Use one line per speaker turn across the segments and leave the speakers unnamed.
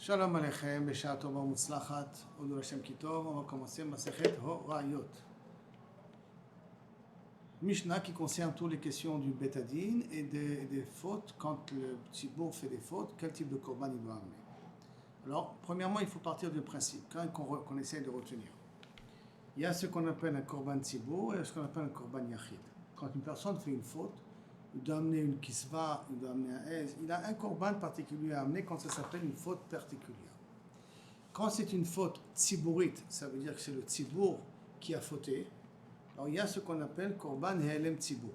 Shalom Aleichem, Besha Tova Mutzlachat, Odou Hashem Kitov. On va commencer Masechet Horayot. Mishnah qui concerne toutes les questions du bétadine et des fautes. Quand le tzibour fait des fautes, quel type de korban il doit amener? Alors, premièrement, il faut partir du principe, qu'on essaie de retenir. Il y a ce qu'on appelle un korban tzibour et ce qu'on appelle un korban yachid. Quand une personne fait une faute, il doit amener une kisva, il doit amener un hez, il a un korban particulier à amener quand ça s'appelle une faute particulière. Quand c'est une faute tzibourite, ça veut dire que c'est le tzibour qui a fauté. Alors il y a ce qu'on appelle korban helem tzibour.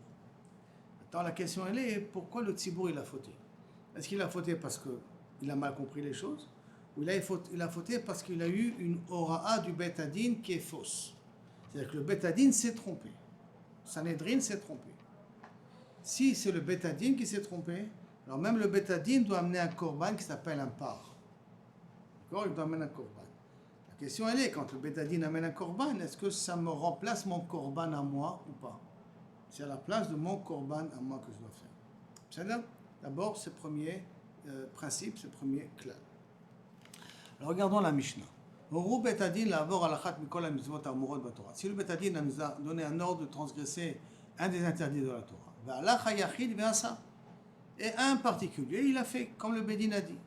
Maintenant la question elle est, pourquoi le tzibour il a fauté? Est-ce qu'il a fauté parce qu'il a mal compris les choses? Ou il a fauté parce qu'il a eu une ora'a du bétadine qui est fausse? C'est-à-dire que le bétadine s'est trompé. Sanhedrin s'est trompé. Si c'est le bétadine qui s'est trompé, alors même le bétadine doit amener un korban qui s'appelle un par. D'accord? Il doit amener un korban. La question elle est, quand le bétadine amène un korban, est-ce que ça me remplace mon korban à moi ou pas? C'est à la place de mon korban à moi que je dois faire. C'est-à-dire, d'abord, ce premier principe, ce premier clan. Alors regardons la Mishnah. Si le bétadine nous a donné un ordre de transgresser un des interdits de la Torah, et un particulier, il a fait comme le Bédin a dit.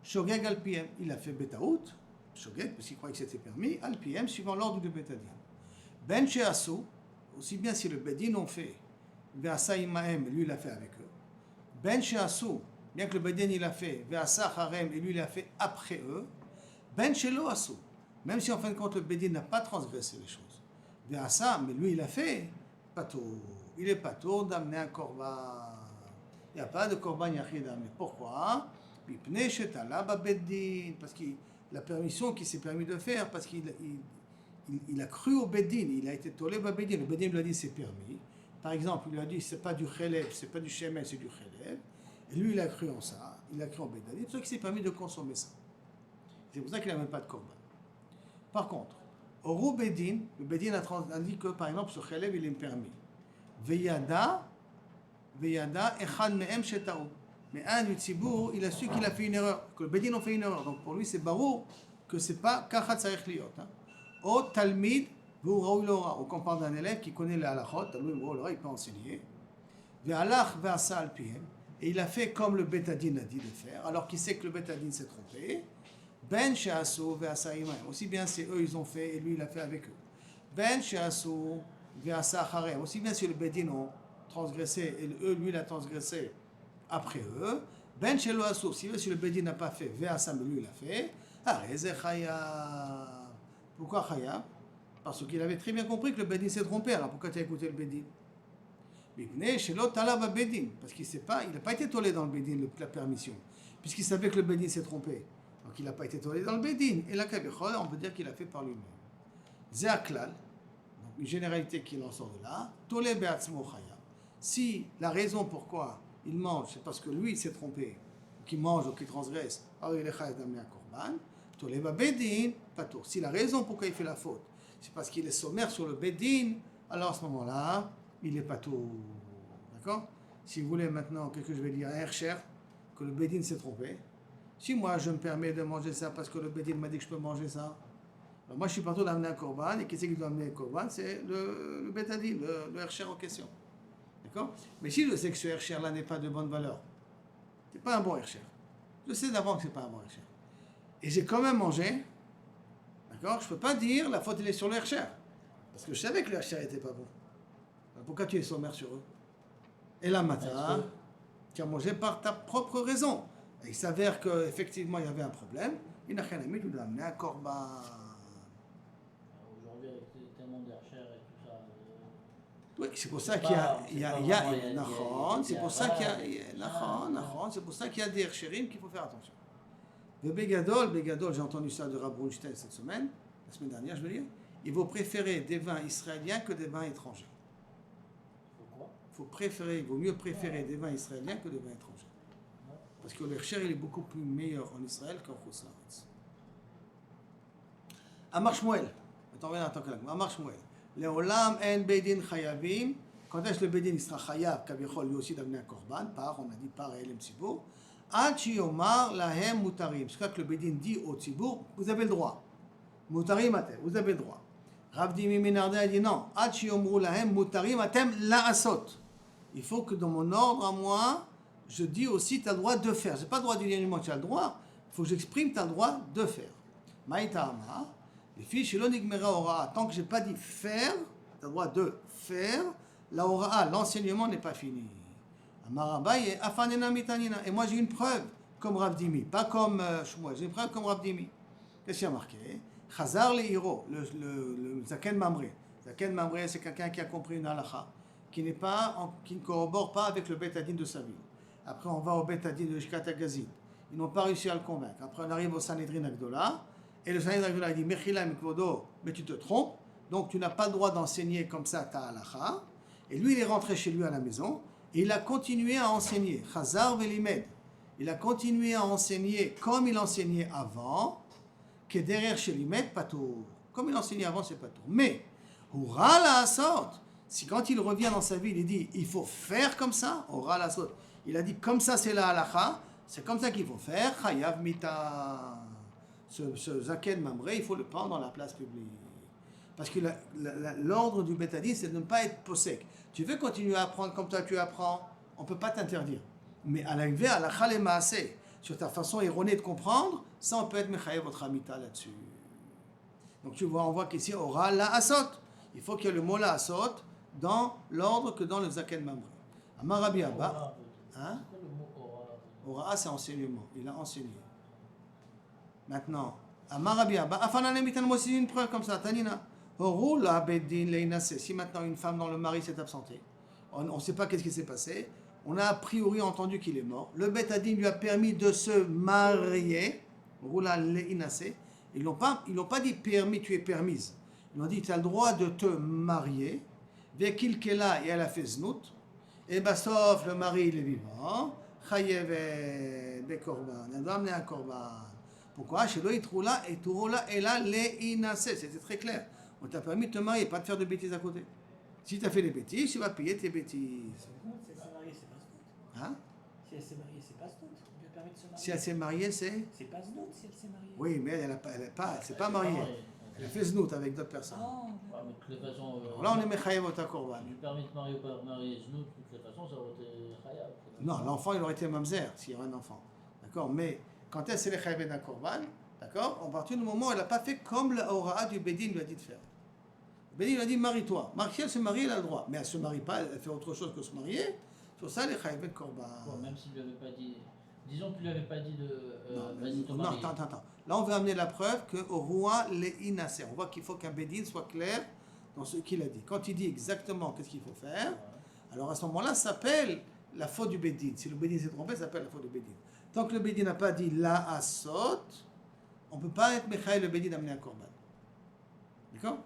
Shogeg al piem, il a fait betaout, shogeg, parce qu'il croyait que c'était permis, al piem, suivant l'ordre du bétadine. Ben sheasu, aussi bien si le Bédin ont fait, ve'asa imahem, lui il a fait avec eux. Ben sheasu, bien que le Bédin il a fait, ve'asa harem, et lui il a fait après eux. Ben shelo asu, même si en fin de compte le Bédin n'a pas transgressé les choses. Ve'asa, mais lui il a fait, patour. Il est patour d'amener un korban. Il n'y a pas de korban yachid d'amener. Pourquoi? Parce que la permission qu'il s'est permis de faire, parce qu'il a cru au Bédin, il a été tolé au Bédin. Le Bédin lui a dit c'est permis. Par exemple, il lui a dit c'est pas du chelev, c'est pas du shemen, c'est du chelev. Et lui il a cru en ça, il a cru en Bédin. C'est pour ça qu'il s'est permis de consommer ça. C'est pour ça qu'il n'a même pas de korban. Par contre, au Rou Bédin, le Bédin a dit que par exemple ce chelev il est permis. Veyada, echad mehem shetao. Mais un du tzibour, il a su qu'il a fait une erreur, que le Bédin a fait une erreur. Donc pour lui, c'est barou que c'est pas kachat tzarich liot. Au talmid, vous raoul l'aura. Au compare d'un élève qui connaît les halachot, talmid raoul l'aura, il peut enseigner. Ve'alach ve'asa al piem. Et il a fait comme le bétadine a dit de faire, alors qu'il sait que le bétadine s'est trompé. Ben she'asu ve'asa imahem. Aussi bien c'est eux, ils ont fait, et lui, il a fait avec eux. Ben she'asu ve'asa harem. Aussi bien si le bédin ont transgressé, et eux, lui, il a transgressé après eux. Ben shelo asu, si le bédin n'a pas fait, ve'asa, mais lui, il a fait. Areze chayab. Pourquoi chayab? Parce qu'il avait très bien compris que le bédin s'est trompé. Alors pourquoi tu as écouté le bédin? Bipne shelo talab bédin. Parce qu'il n'a pas été tolé dans le bédin, la permission. Puisqu'il savait que le bédin s'est trompé. Donc il n'a pas été tolé dans le bédin. Et la kabichol, on peut dire qu'il a fait par lui-même. Zeaklal. Donc une généralité qui en sort de là. Tolé be'atzmo chayab. Si la raison pourquoi il mange, c'est parce que lui il s'est trompé, qu'il mange ou qu'il transgresse, alors il est chayav d'amener un korban. Tolé bédin, patour. Si la raison pourquoi il fait la faute, c'est parce qu'il est sommaire sur le bédin, alors à ce moment-là, il est patour. D'accord? Si vous voulez maintenant, qu'est-ce que je vais dire? Un hercher, que le bédin s'est trompé. Si moi je me permets de manger ça parce que le bédin m'a dit que je peux manger ça, alors moi je suis patour d'amener un korban, et qui c'est qui doit amener un korban? C'est le bétadine, le hercher en question. D'accord? Mais si je sais que ce hercher-là n'est pas de bonne valeur, c'est pas un bon hercher. Je sais d'avant que c'est pas un bon hercher. Et j'ai quand même mangé, d'accord? Je peux pas dire la faute elle est sur le hercher. Parce que je savais que le hercher était pas bon. Alors pourquoi tu es sommaire sur eux? Et la matin, tu as mangé par ta propre raison. Et il s'avère qu'effectivement il y avait un problème. Il n'a rien aimé, tu dois amener un korban.
Aujourd'hui, avec tellement d'herchers et tout ça.
Oui, c'est pour ça qu'il y a c'est pour ça qu'il y a des hercherim qu'il faut faire attention. Le Bégadol, j'ai entendu ça de Rav Brunstein cette semaine, la semaine dernière, je veux dire, il vaut préférer des vins israéliens que des vins étrangers. Il vaut mieux préférer des vins israéliens que des vins étrangers. Parce que le hercher, il est beaucoup plus meilleur en Israël qu'en Chutz-Laaretz. Amar Shmuel, Amar Shmuel. Leolam en Bédin chayavim. Quand est-ce que le Bédin sera chayav, kavichol, lui aussi d'amener un korban, on a dit par elem tzibour. Ad sheyomar lahem mutarim. C'est quand le Bedin dit au Tzibour, vous avez le droit. Mutarim atem, vous avez le droit. Rav Dimi Minarda dit non. Ad sheyomru lahem mutarim atem la'asot. Il faut que dans mon ordre à moi, je dis aussi tu as le droit de faire. Je n'ai pas le droit de dire uniquement tu as le droit. Il faut que j'exprime tu as le droit de faire. Maïta Amar. Les filles, chez l'onigmera ora, tant que je n'ai pas dit faire, tu as le droit de faire, la ora, l'enseignement n'est pas fini. Amarabaye, afanena mitanina. Et moi j'ai une preuve, comme Rav Dimi, pas comme Shmuel, j'ai une preuve comme Rav Dimi. Qu'est-ce qu'il y a marqué? Chazar le hiro, le Zaken Mamre. Zaken Mamre, c'est quelqu'un qui a compris une halakha, qui ne corrobore pas avec le Bet Hadin de sa ville. Après, on va au Bet Hadin de Shkat Agazid. Ils n'ont pas réussi à le convaincre. Après, on arrive au Sanhedrin Agdola. Et le Sanhedrin Agdola dit Mechila Mikvodo, mais tu te trompes. Donc, tu n'as pas le droit d'enseigner comme ça ta halakha. Et lui, il est rentré chez lui à la maison. Et il a continué à enseigner. Chazar Velimed. Il a continué à enseigner comme il enseignait avant. Que derrière chez lui, Patour. Comme il enseignait avant, c'est Patour. Mais, Hura la asot. Si quand il revient dans sa ville, il dit il faut faire comme ça, Hura la asot. Il a dit comme ça, c'est la halakha. C'est comme ça qu'il faut faire. Chayav mita. Ce zaken mamré, il faut le prendre dans la place publique. Parce que l'ordre du Beth Hadin, c'est de ne pas être possèque. Tu veux continuer à apprendre comme toi tu apprends, on ne peut pas t'interdire. Mais à l'arrivée, à la chale maaseh, sur ta façon erronée de comprendre, ça on peut être mechayev votre amita là-dessus. Donc tu vois, on voit qu'ici, aura la asot. Il faut qu'il y ait le mot la asot dans l'ordre que dans le zaken mamré. Amarabi Abba. Hein?
C'est quoi le mot aura?
Aura, c'est enseignement. Il a enseigné. Maintenant, Amarabi Abba. Afananemitan, moi aussi une preuve comme ça. Tanina. Horula bedin leinase. Si maintenant une femme dont le mari s'est absenté, on ne sait pas qu'est-ce qui s'est passé. On a priori entendu qu'il est mort. Le Bet Hadin lui a permis de se marier. Horula leinase. Ils n'ont pas dit permis, tu es permise. Ils ont dit tu as le droit de te marier. Vekil kela, et elle a fait znout. Et Bassof, le mari, il est vivant. Chayev bekorban. Elle doit amener un korban. Pourquoi? Chez lui, et Touroula, et là, leinase. C'était très clair. On t'a permis de te marier, pas de faire de bêtises à côté. Si tu as fait des bêtises, tu vas payer tes bêtises.
Si elle s'est mariée, c'est pas snout.
Hein?
Si elle s'est mariée, c'est pas snout. On lui a permis de se marier.
Si elle s'est mariée, c'est?
C'est pas snout si elle s'est mariée.
Oui, mais elle s'est pas mariée. Elle a fait znout avec d'autres personnes.
Oh,
Ouais, mais de toutes les façons,
Là, on est mechayev ota korban.
du permis de marier ou pas marier Znout, de toutes les façons, ça aurait été chayav.
Non, l'enfant, il aurait été mamzer s'il y avait un enfant. D'accord? Mais quand elle s'est mechayev d'un korban, d'accord? À partir du moment où elle n'a pas fait comme la aura du Bedin lui a dit de faire. Le Bedin lui a dit marie-toi. Si elle se marie, elle a le droit. Mais elle ne se marie pas, elle fait autre chose que se marier. Sur ça, les chayev de korban.
Bon, même s'il lui avait pas dit. Disons qu'il lui avait pas dit de.
Non,
Vas-y, te
non,
marier.
attends. Là, on veut amener la preuve qu'au roi, les inaser. On voit qu'il faut qu'un Bedin soit clair dans ce qu'il a dit. Quand il dit exactement qu'est-ce qu'il faut faire, alors à ce moment-là, ça s'appelle la faute du Bedin. Si le Bedin s'est trompé, ça s'appelle la faute du Bedin. Tant que le Bedin n'a pas dit la asot, on ne peut pas être mechaï le Bedin d'amener un korban. D'accord?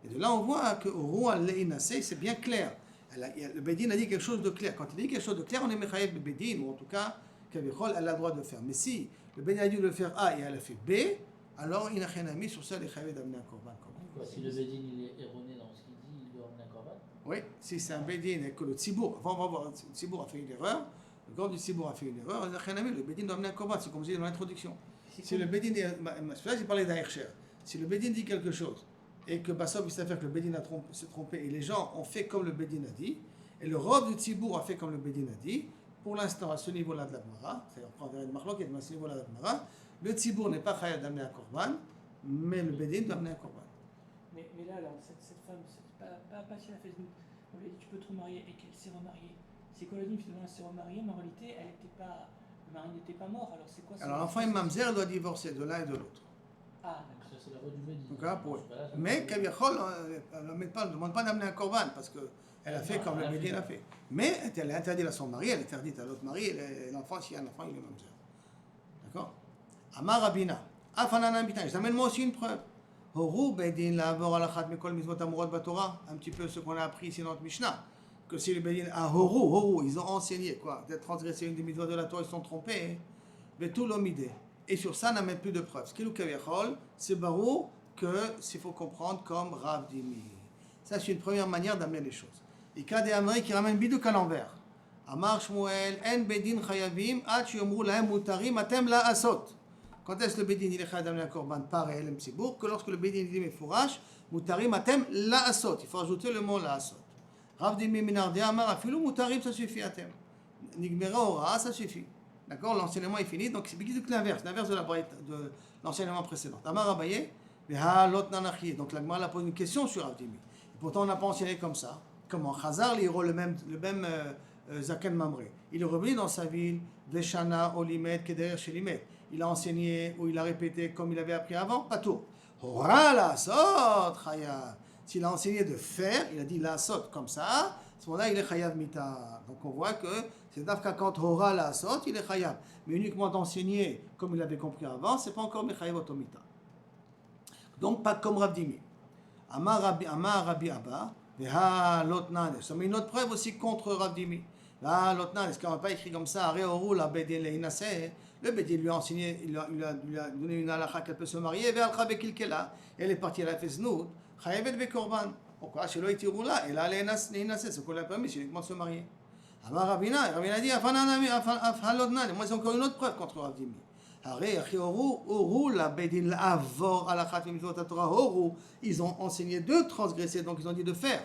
Et de là, on voit qu'au roi, les inaser, c'est bien clair. Le Bedin a dit quelque chose de clair. Quand il dit quelque chose de clair, on est mechaï le Bedin, ou en tout cas, Kavichol, elle a le droit de le faire. Mais si le Bedin a dû le faire A et elle a fait B, alors il n'a rien à mis sur ça, les chayav d'amener un korban.
Quoi, si le Bédine il est erroné dans ce qu'il dit, il doit emmener un korban.
Oui, si c'est un Bedin et que le Tzibour, enfin on va voir, le Tzibour a fait une erreur, le grand du Tzibour a fait une erreur, il n'a rien à mis, le Bedin doit amener un korban, c'est comme je disais dans l'introduction. Si le Bedin, là j'ai parlé d'Aïrcher, si le Bedin dit quelque chose et que Bassob il s'avère que le Bedin s'est trompé et les gens ont fait comme le Bedin a dit, et le robe du Tzibour a fait comme le Bedin a dit, pour l'instant à ce niveau-là de la Gemara, c'est-à-dire on prend une marloquette, mais à ce niveau-là de la Gemara, le Tzibour n'est pas chayav d'amener un korban, mais le Bedin doit amener un korban.
Mais là, alors, cette femme, pas si elle a fait znout. On lui a dit tu peux te remarier et qu'elle s'est remariée. C'est qu'on a dit finalement elle s'est remariée, mais en réalité, le mari n'était pas mort. Alors c'est quoi ça?
Alors l'enfant et mamzer doit divorcer de l'un et de l'autre.
Ah,
Ça, c'est la voie du Bédine.
Donc là, pour eux.
Parce que là, ça
Mais
peut-
Kaviachol, ne demande pas d'amener un korban parce qu'elle a fait comme le Bedin a fait. Mais elle est interdite à son mari, elle est interdite à l'autre mari, et l'enfant, s'il y a un enfant, il est mamzer. D'accord? Amar Rabina, Afanana Bitan, je t'amène moi aussi une preuve. Horu Bedin l'avor alachat mekol mitzvot amurot batora, un petit peu ce qu'on a appris ici dans notre Mishnah. Que si le Bedin a Horu, ils ont enseigné quoi, d'être transgressé une des mitzvot de la Torah, ils se sont trompés. Mais tout l'omidé. Et sur ça, n'amène plus de preuves. Ce qui est le Kaviachol, c'est barou que s'il faut comprendre comme Rav Dimi. Ça, c'est une première manière d'amener les choses. Et quand des Américains qui ramènent Bidouk à l'envers. Amar Shmuel, En bedin chayavim, ad shiomru lahem mutarim, atem la asot. Quand est-ce que le bedin il est chayav d'amener un korban par el mtsibour? Que lorsque le bedin dit mefourash, mutarim, atem la asot. Il faut ajouter le mot la asot. Rav Dimi Minardia Amar, afilou mutarim, ça suffit atem. Nigmera ora, ça suffit. D'accord? L'enseignement est fini, donc c'est l'inverse de l'enseignement précédent. Amar Abaye, veha lot nanachi. Donc la Gemara pose une question sur Rav Dimi. Pourtant on n'a pas enseigné comme ça. Comment? Chazar, il aura le même Zaken Mamre. Il est revenu dans sa ville, Veshana, Olimet, Keder, Shelimet. Il a enseigné ou il a répété comme il avait appris avant, pas tout. Hora la sot, Chayav. S'il a enseigné de faire, il a dit la sot comme ça, à ce moment-là il est Chayav Mita. Donc on voit que c'est d'Afka quand Hora la sot, il est Chayav. Mais uniquement d'enseigner comme il avait compris avant, c'est pas encore Mechayav Otomita. Donc pas comme Rav Dimi. Amar Rabbi Abba. Ça met une autre preuve aussi contre Rav Dimi. Là, l'otnan, est-ce qu'on n'a pas écrit comme ça? Le Bédin lui a enseigné, il lui a donné une halakha qu'elle peut se marier, elle est partie à la Fesnout, pourquoi? Chez lui, il là, elle a c'est qu'on l'a permis, c'est uniquement de se marier. Amar Rabina a dit, moi j'ai encore une autre preuve contre Rav Dimi. Ils ont enseigné de transgresser, donc ils ont dit de faire.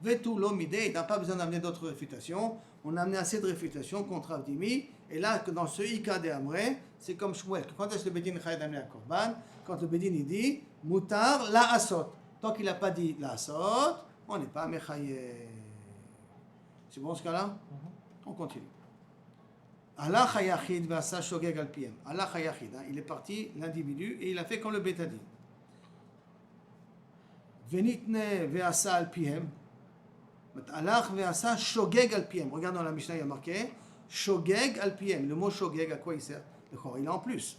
Il n'a pas besoin d'amener d'autres réfutations. On a amené assez de réfutations contre Rav Dimi. Et là, dans ce Ika de Amré, c'est comme Shmuel. Quand est-ce que le Bédin Chayad d'amener un korban? Quand le Bédin il dit Mutar la asot. Tant qu'il n'a pas dit la asot, on n'est pas Mechaye. C'est bon ce cas-là? On continue. Allah Hayachid Vasa Shogeg al Piem. Allah Hayachid, il est parti, l'individu, et il a fait comme le Betadin. Venitne Veasa al Piem. Allah Veasa Shogeg al Piem. Regarde dans la Mishnah, il y a marqué Shogeg al Piem. Le mot Shogeg, à quoi il sert? Il est en plus.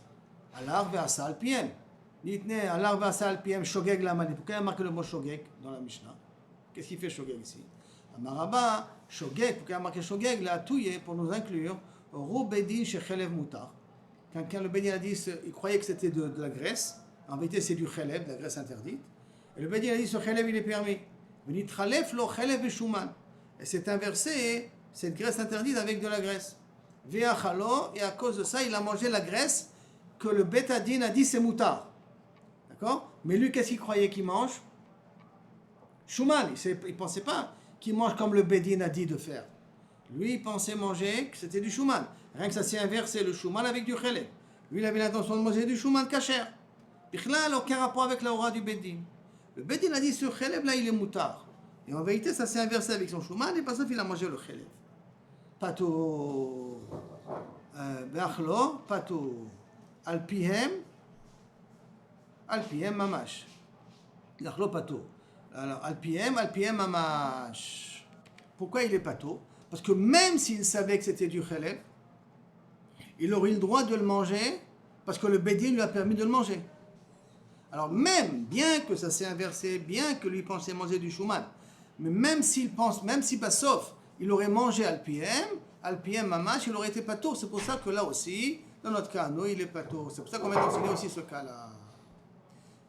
Allah Veasa al Piem. Nitne Allah Veasa al Piem Shogeg la mani. Pourquoi il y a marqué le mot Shogeg dans la Mishnah? Qu'est-ce qu'il fait Shogeg ici? Amaraba, Shogeg, pourquoi il y a marqué Shogeg? L'a touillé pour nous inclure. Roubedin chez Chelev Moutar. Quand le Bédin a dit, il croyait que c'était de la graisse. En vérité, c'est du Chelev, de la graisse interdite. Et le Bédin a dit, ce Chelev, il est permis. Et c'est inversé, cette graisse interdite avec de la graisse. Et à cause de ça, il a mangé la graisse que le Betadin a dit, c'est Moutar. D'accord? Mais lui, qu'est-ce qu'il croyait qu'il mange? Shuman. Il ne pensait pas qu'il mange comme le Bédin a dit de faire. Lui, il pensait manger que c'était du Shuman. Rien que ça s'est inversé, le Shuman avec du Chelev. Lui, il avait l'intention de manger du Shuman kasher. Bichlal, aucun rapport avec la aura du Bédin. Le Bédin a dit, ce Chelev là, il est Moutar. Et en vérité, ça s'est inversé avec son Shuman, et par ça, il a mangé le Chelev. Pato. Beachlo, pato. Alpihem mamash. Beachlo, pato. Alors, alpihem mamash. Pourquoi il est pato? Parce que même s'il savait que c'était du Chelev, il aurait eu le droit de le manger parce que le Bédin lui a permis de le manger. Alors même, bien que ça s'est inversé, bien que lui pensait manger du Shuman, mais même s'il pense, même si pas sauf, il aurait mangé Alpiem Mamash, il aurait été pato. C'est pour ça que là aussi, dans notre cas, nous, il est pato. C'est pour ça qu'on va enseigner aussi ce cas-là.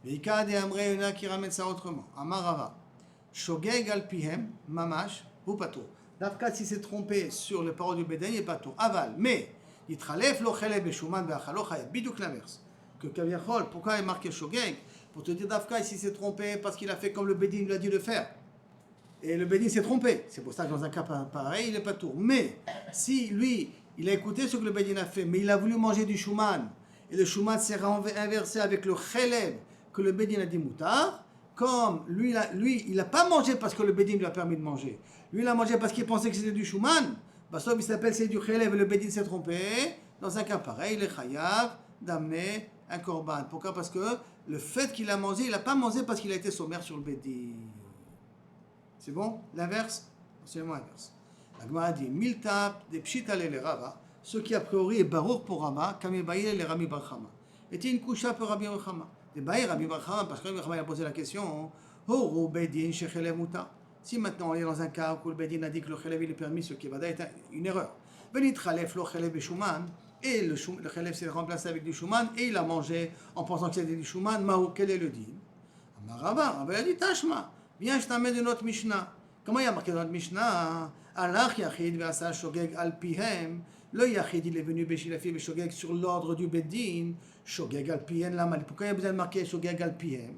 Veika de Amre, il y en a qui ramènent ça autrement. Amarava, Shogeg Alpiem Mamash, ou pato. Dafka, s'il s'est trompé sur les paroles du Bédin, il n'est pas tout. Aval, mais, il tralef lo chelev beshuman be'achalo chayab. Bidouk l'inverse. Que Kaviachol, pourquoi il est marqué Shogeg? Pour te dire, Dafka, s'il s'est trompé parce qu'il a fait comme le Bédin lui a dit de faire. Et le Bédin s'est trompé. C'est pour ça que dans un cas pareil, il n'est pas tout. Mais, si lui, il a écouté ce que le Bédin a fait, mais il a voulu manger du Shuman, et le Shuman s'est inversé avec le chelev que le Bédin a dit moutar, comme lui, il n'a pas mangé parce que le Bédin lui a permis de manger. Lui, il a mangé parce qu'il pensait que c'était du Shuman. Sauf il s'appelle c'est du Chelev et le Bédin s'est trompé. Dans un cas pareil, il est chayav d'amener un korban. Pourquoi? Parce que le fait qu'il a mangé, il n'a pas mangé parce qu'il a été sommaire sur le Bédin. C'est bon? L'inverse? C'est le mot inverse. La Gemara dit Milta de Pshita le Rava, ce qui a priori est barour pour Rama, Kamibaï le Rami Barchama. Était une coucha pour Rabbi Barchama. De Baï Rabbi Barchama, parce que Rabbi Barchama a posé la question Horo Bédin chez Chelev Mouta. Si maintenant on est dans un cas où le Bédin a dit que le Chelev est permis, ce qui est une erreur. Benit Chalef lo Chelev et Shuman, et le Chelev s'est remplacé avec du Shuman, et il a mangé en pensant que c'était du Shuman. Mahou, quel est le din? Amarava, il a dit Tashma, viens, je t'amène de notre Mishnah. Comment il y a marqué dans notre Mishnah? Alach Yachid ve'asa shogeg al pihem. Le Yachid, il est venu il a fait shogeg sur l'ordre du Beddin. Shogeg al pihem, là, pourquoi il y a besoin de marquer shogeg al pihem?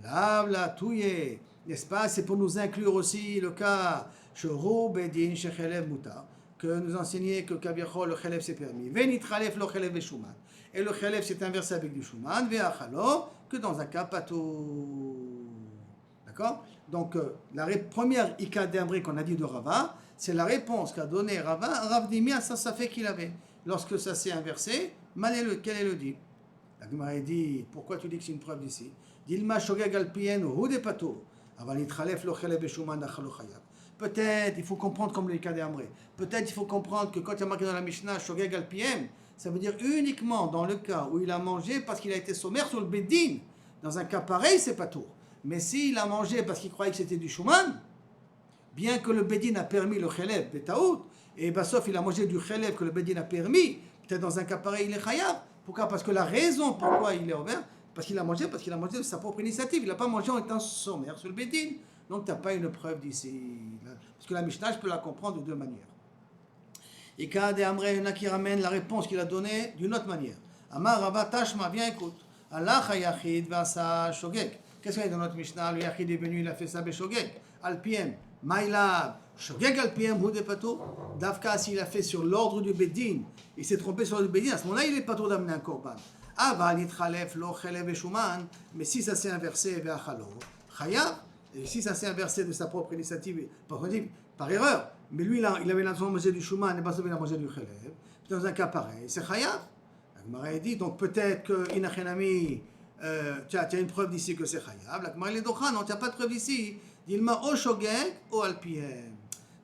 Là, là, touye. N'est-ce pas? C'est pour nous inclure aussi le cas Shoro Beddin Shechelev Mutar, que nous enseignait que Kaviachol, le Chelev c'est permis. Venitchalef lo Chelev Shuman. Et le Chelev c'est inversé avec du Shuman. Ve'achalo, que dans un cas pato. D'accord? Donc, la première Ika d'Amri qu'on a dit de Rava, c'est la réponse qu'a donnée Rava à Rav Dimi à ça fait qu'il avait. Lorsque ça s'est inversé, quel est le dit? La Gemara dit, pourquoi tu dis que c'est une preuve d'ici? Dilma shogeg al pien ou de pato. Peut-être, il faut comprendre comme le cas d'Amré. Peut-être, il faut comprendre que quand il y a marqué dans la Mishnah shogeg al piem, ça veut dire uniquement dans le cas où il a mangé parce qu'il a été sommaire sur le Beddin. Dans un cas pareil, c'est pas tout. Mais s'il a mangé parce qu'il croyait que c'était du Shuman, bien que le Beddin a permis le Chelev, Betaout, et sauf il a mangé du Chelev que le Beddin a permis, peut-être dans un cas pareil, il est Chayav. Pourquoi? Parce que la raison pourquoi il est ouvert, parce qu'il a mangé de sa propre initiative. Il n'a pas mangé en étant sommaire sur le Beddin. Donc tu n'as pas une preuve d'ici. Parce que la Mishnah, je peux la comprendre de deux manières. Et quand Amré, il y en a qui ramènent la réponse qu'il a donnée d'une autre manière. Amar Rava Tashma, viens écoute. Allah Chayachid Vasa Shogeg. Qu'est-ce qu'il y a dans notre Mishnah? Le Yachid est venu, il a fait ça Beshogeg. Alpiem, Maïlab, Shogeg Alpiem, Houdé Pato. Davka, s'il a fait sur l'ordre du Beddin, il s'est trompé sur le Beddin, à ce moment-là, il est pas trop d'amener un korban. Aval Yitchalef, Lo Chelev et Shuman. Mais si ça s'est inversé vers Chalo, Chayav, et si ça s'est inversé de sa propre initiative, par erreur, mais lui, il avait l'intention de manger du Shuman, et pas il a mangé du Chelev, dans un cas pareil, c'est Chayav. La Gemara dit, donc peut-être que Inachenami, tu as une preuve d'ici que c'est Chayav. La Gemara dit, non, tu n'as pas de preuve d'ici. Dilma o Shogeg o Alpiem.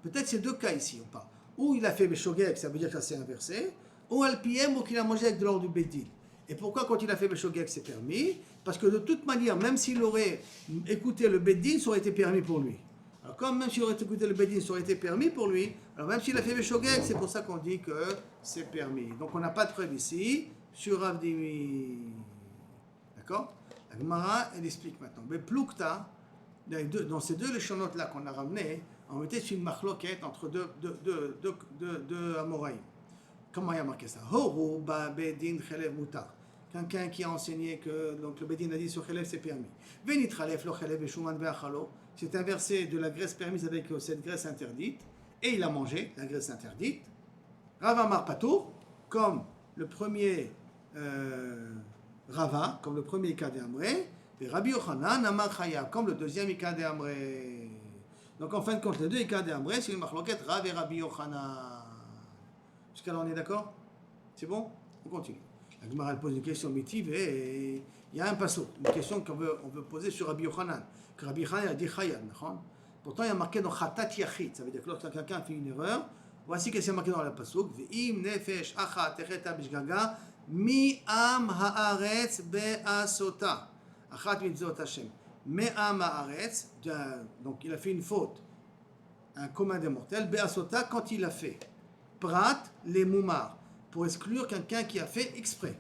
Peut-être c'est deux cas ici, on parle. Ou il a fait Shogeg, ça veut dire que ça s'est inversé, ou Alpiem, ou qu'il a mangé avec de l'ordre du Beddin. Et pourquoi quand il a fait Beshogeg c'est permis? Parce que de toute manière, même s'il aurait écouté le Beddin, ça aurait été permis pour lui. Alors comme même s'il aurait écouté le Beddin, ça aurait été permis pour lui, alors même s'il a fait Beshogeg, c'est pour ça qu'on dit que c'est permis. Donc on n'a pas de preuve ici sur Rav Dimi. D'accord? La Gemara, elle explique maintenant. Mais Plukta, dans ces deux léchonotes-là qu'on a ramenées, en réalité c'est une machloquette entre deux Amoraïm. Comment il y a marqué ça? Horu ba bedin chelev mutar. Quelqu'un qui a enseigné que donc, le bedin a dit sur chelev c'est permis. Venit chalef lo chelev shuman ve'achalo. C'est inversé de la graisse permise avec cette graisse interdite. Et il a mangé la graisse interdite. Rav Amar Patour, comme le premier Rava, comme le premier Ika d'Amré. Et Rabbi Yochanan Amar Chayav, comme le deuxième Ika d'Amré. Donc en fin de compte, les deux Ika d'Amré, c'est une machloquette Rav et Rabbi Yochanan. Jusqu'à là, on est d'accord? C'est bon? On continue. La Gemara pose une question mitive et il y a un passage, une question qu'on veut poser sur Rabbi Yochanan. Que Rabbi Yochanan a dit Chayav. Pourtant, il y a marqué dans Khatat Yachid. Ça veut dire que lorsque quelqu'un fait une erreur, voici ce qui est marqué dans le passage. Ve'im nefesh achat techeta bishgaga mi am haaretz be'asota. Achat mitzvot Hashem. Me am haaretz. Donc, il a fait une faute. Un commun des mortels. Be'asota quand il a fait. Prat les moumars, pour exclure quelqu'un qui a fait exprès.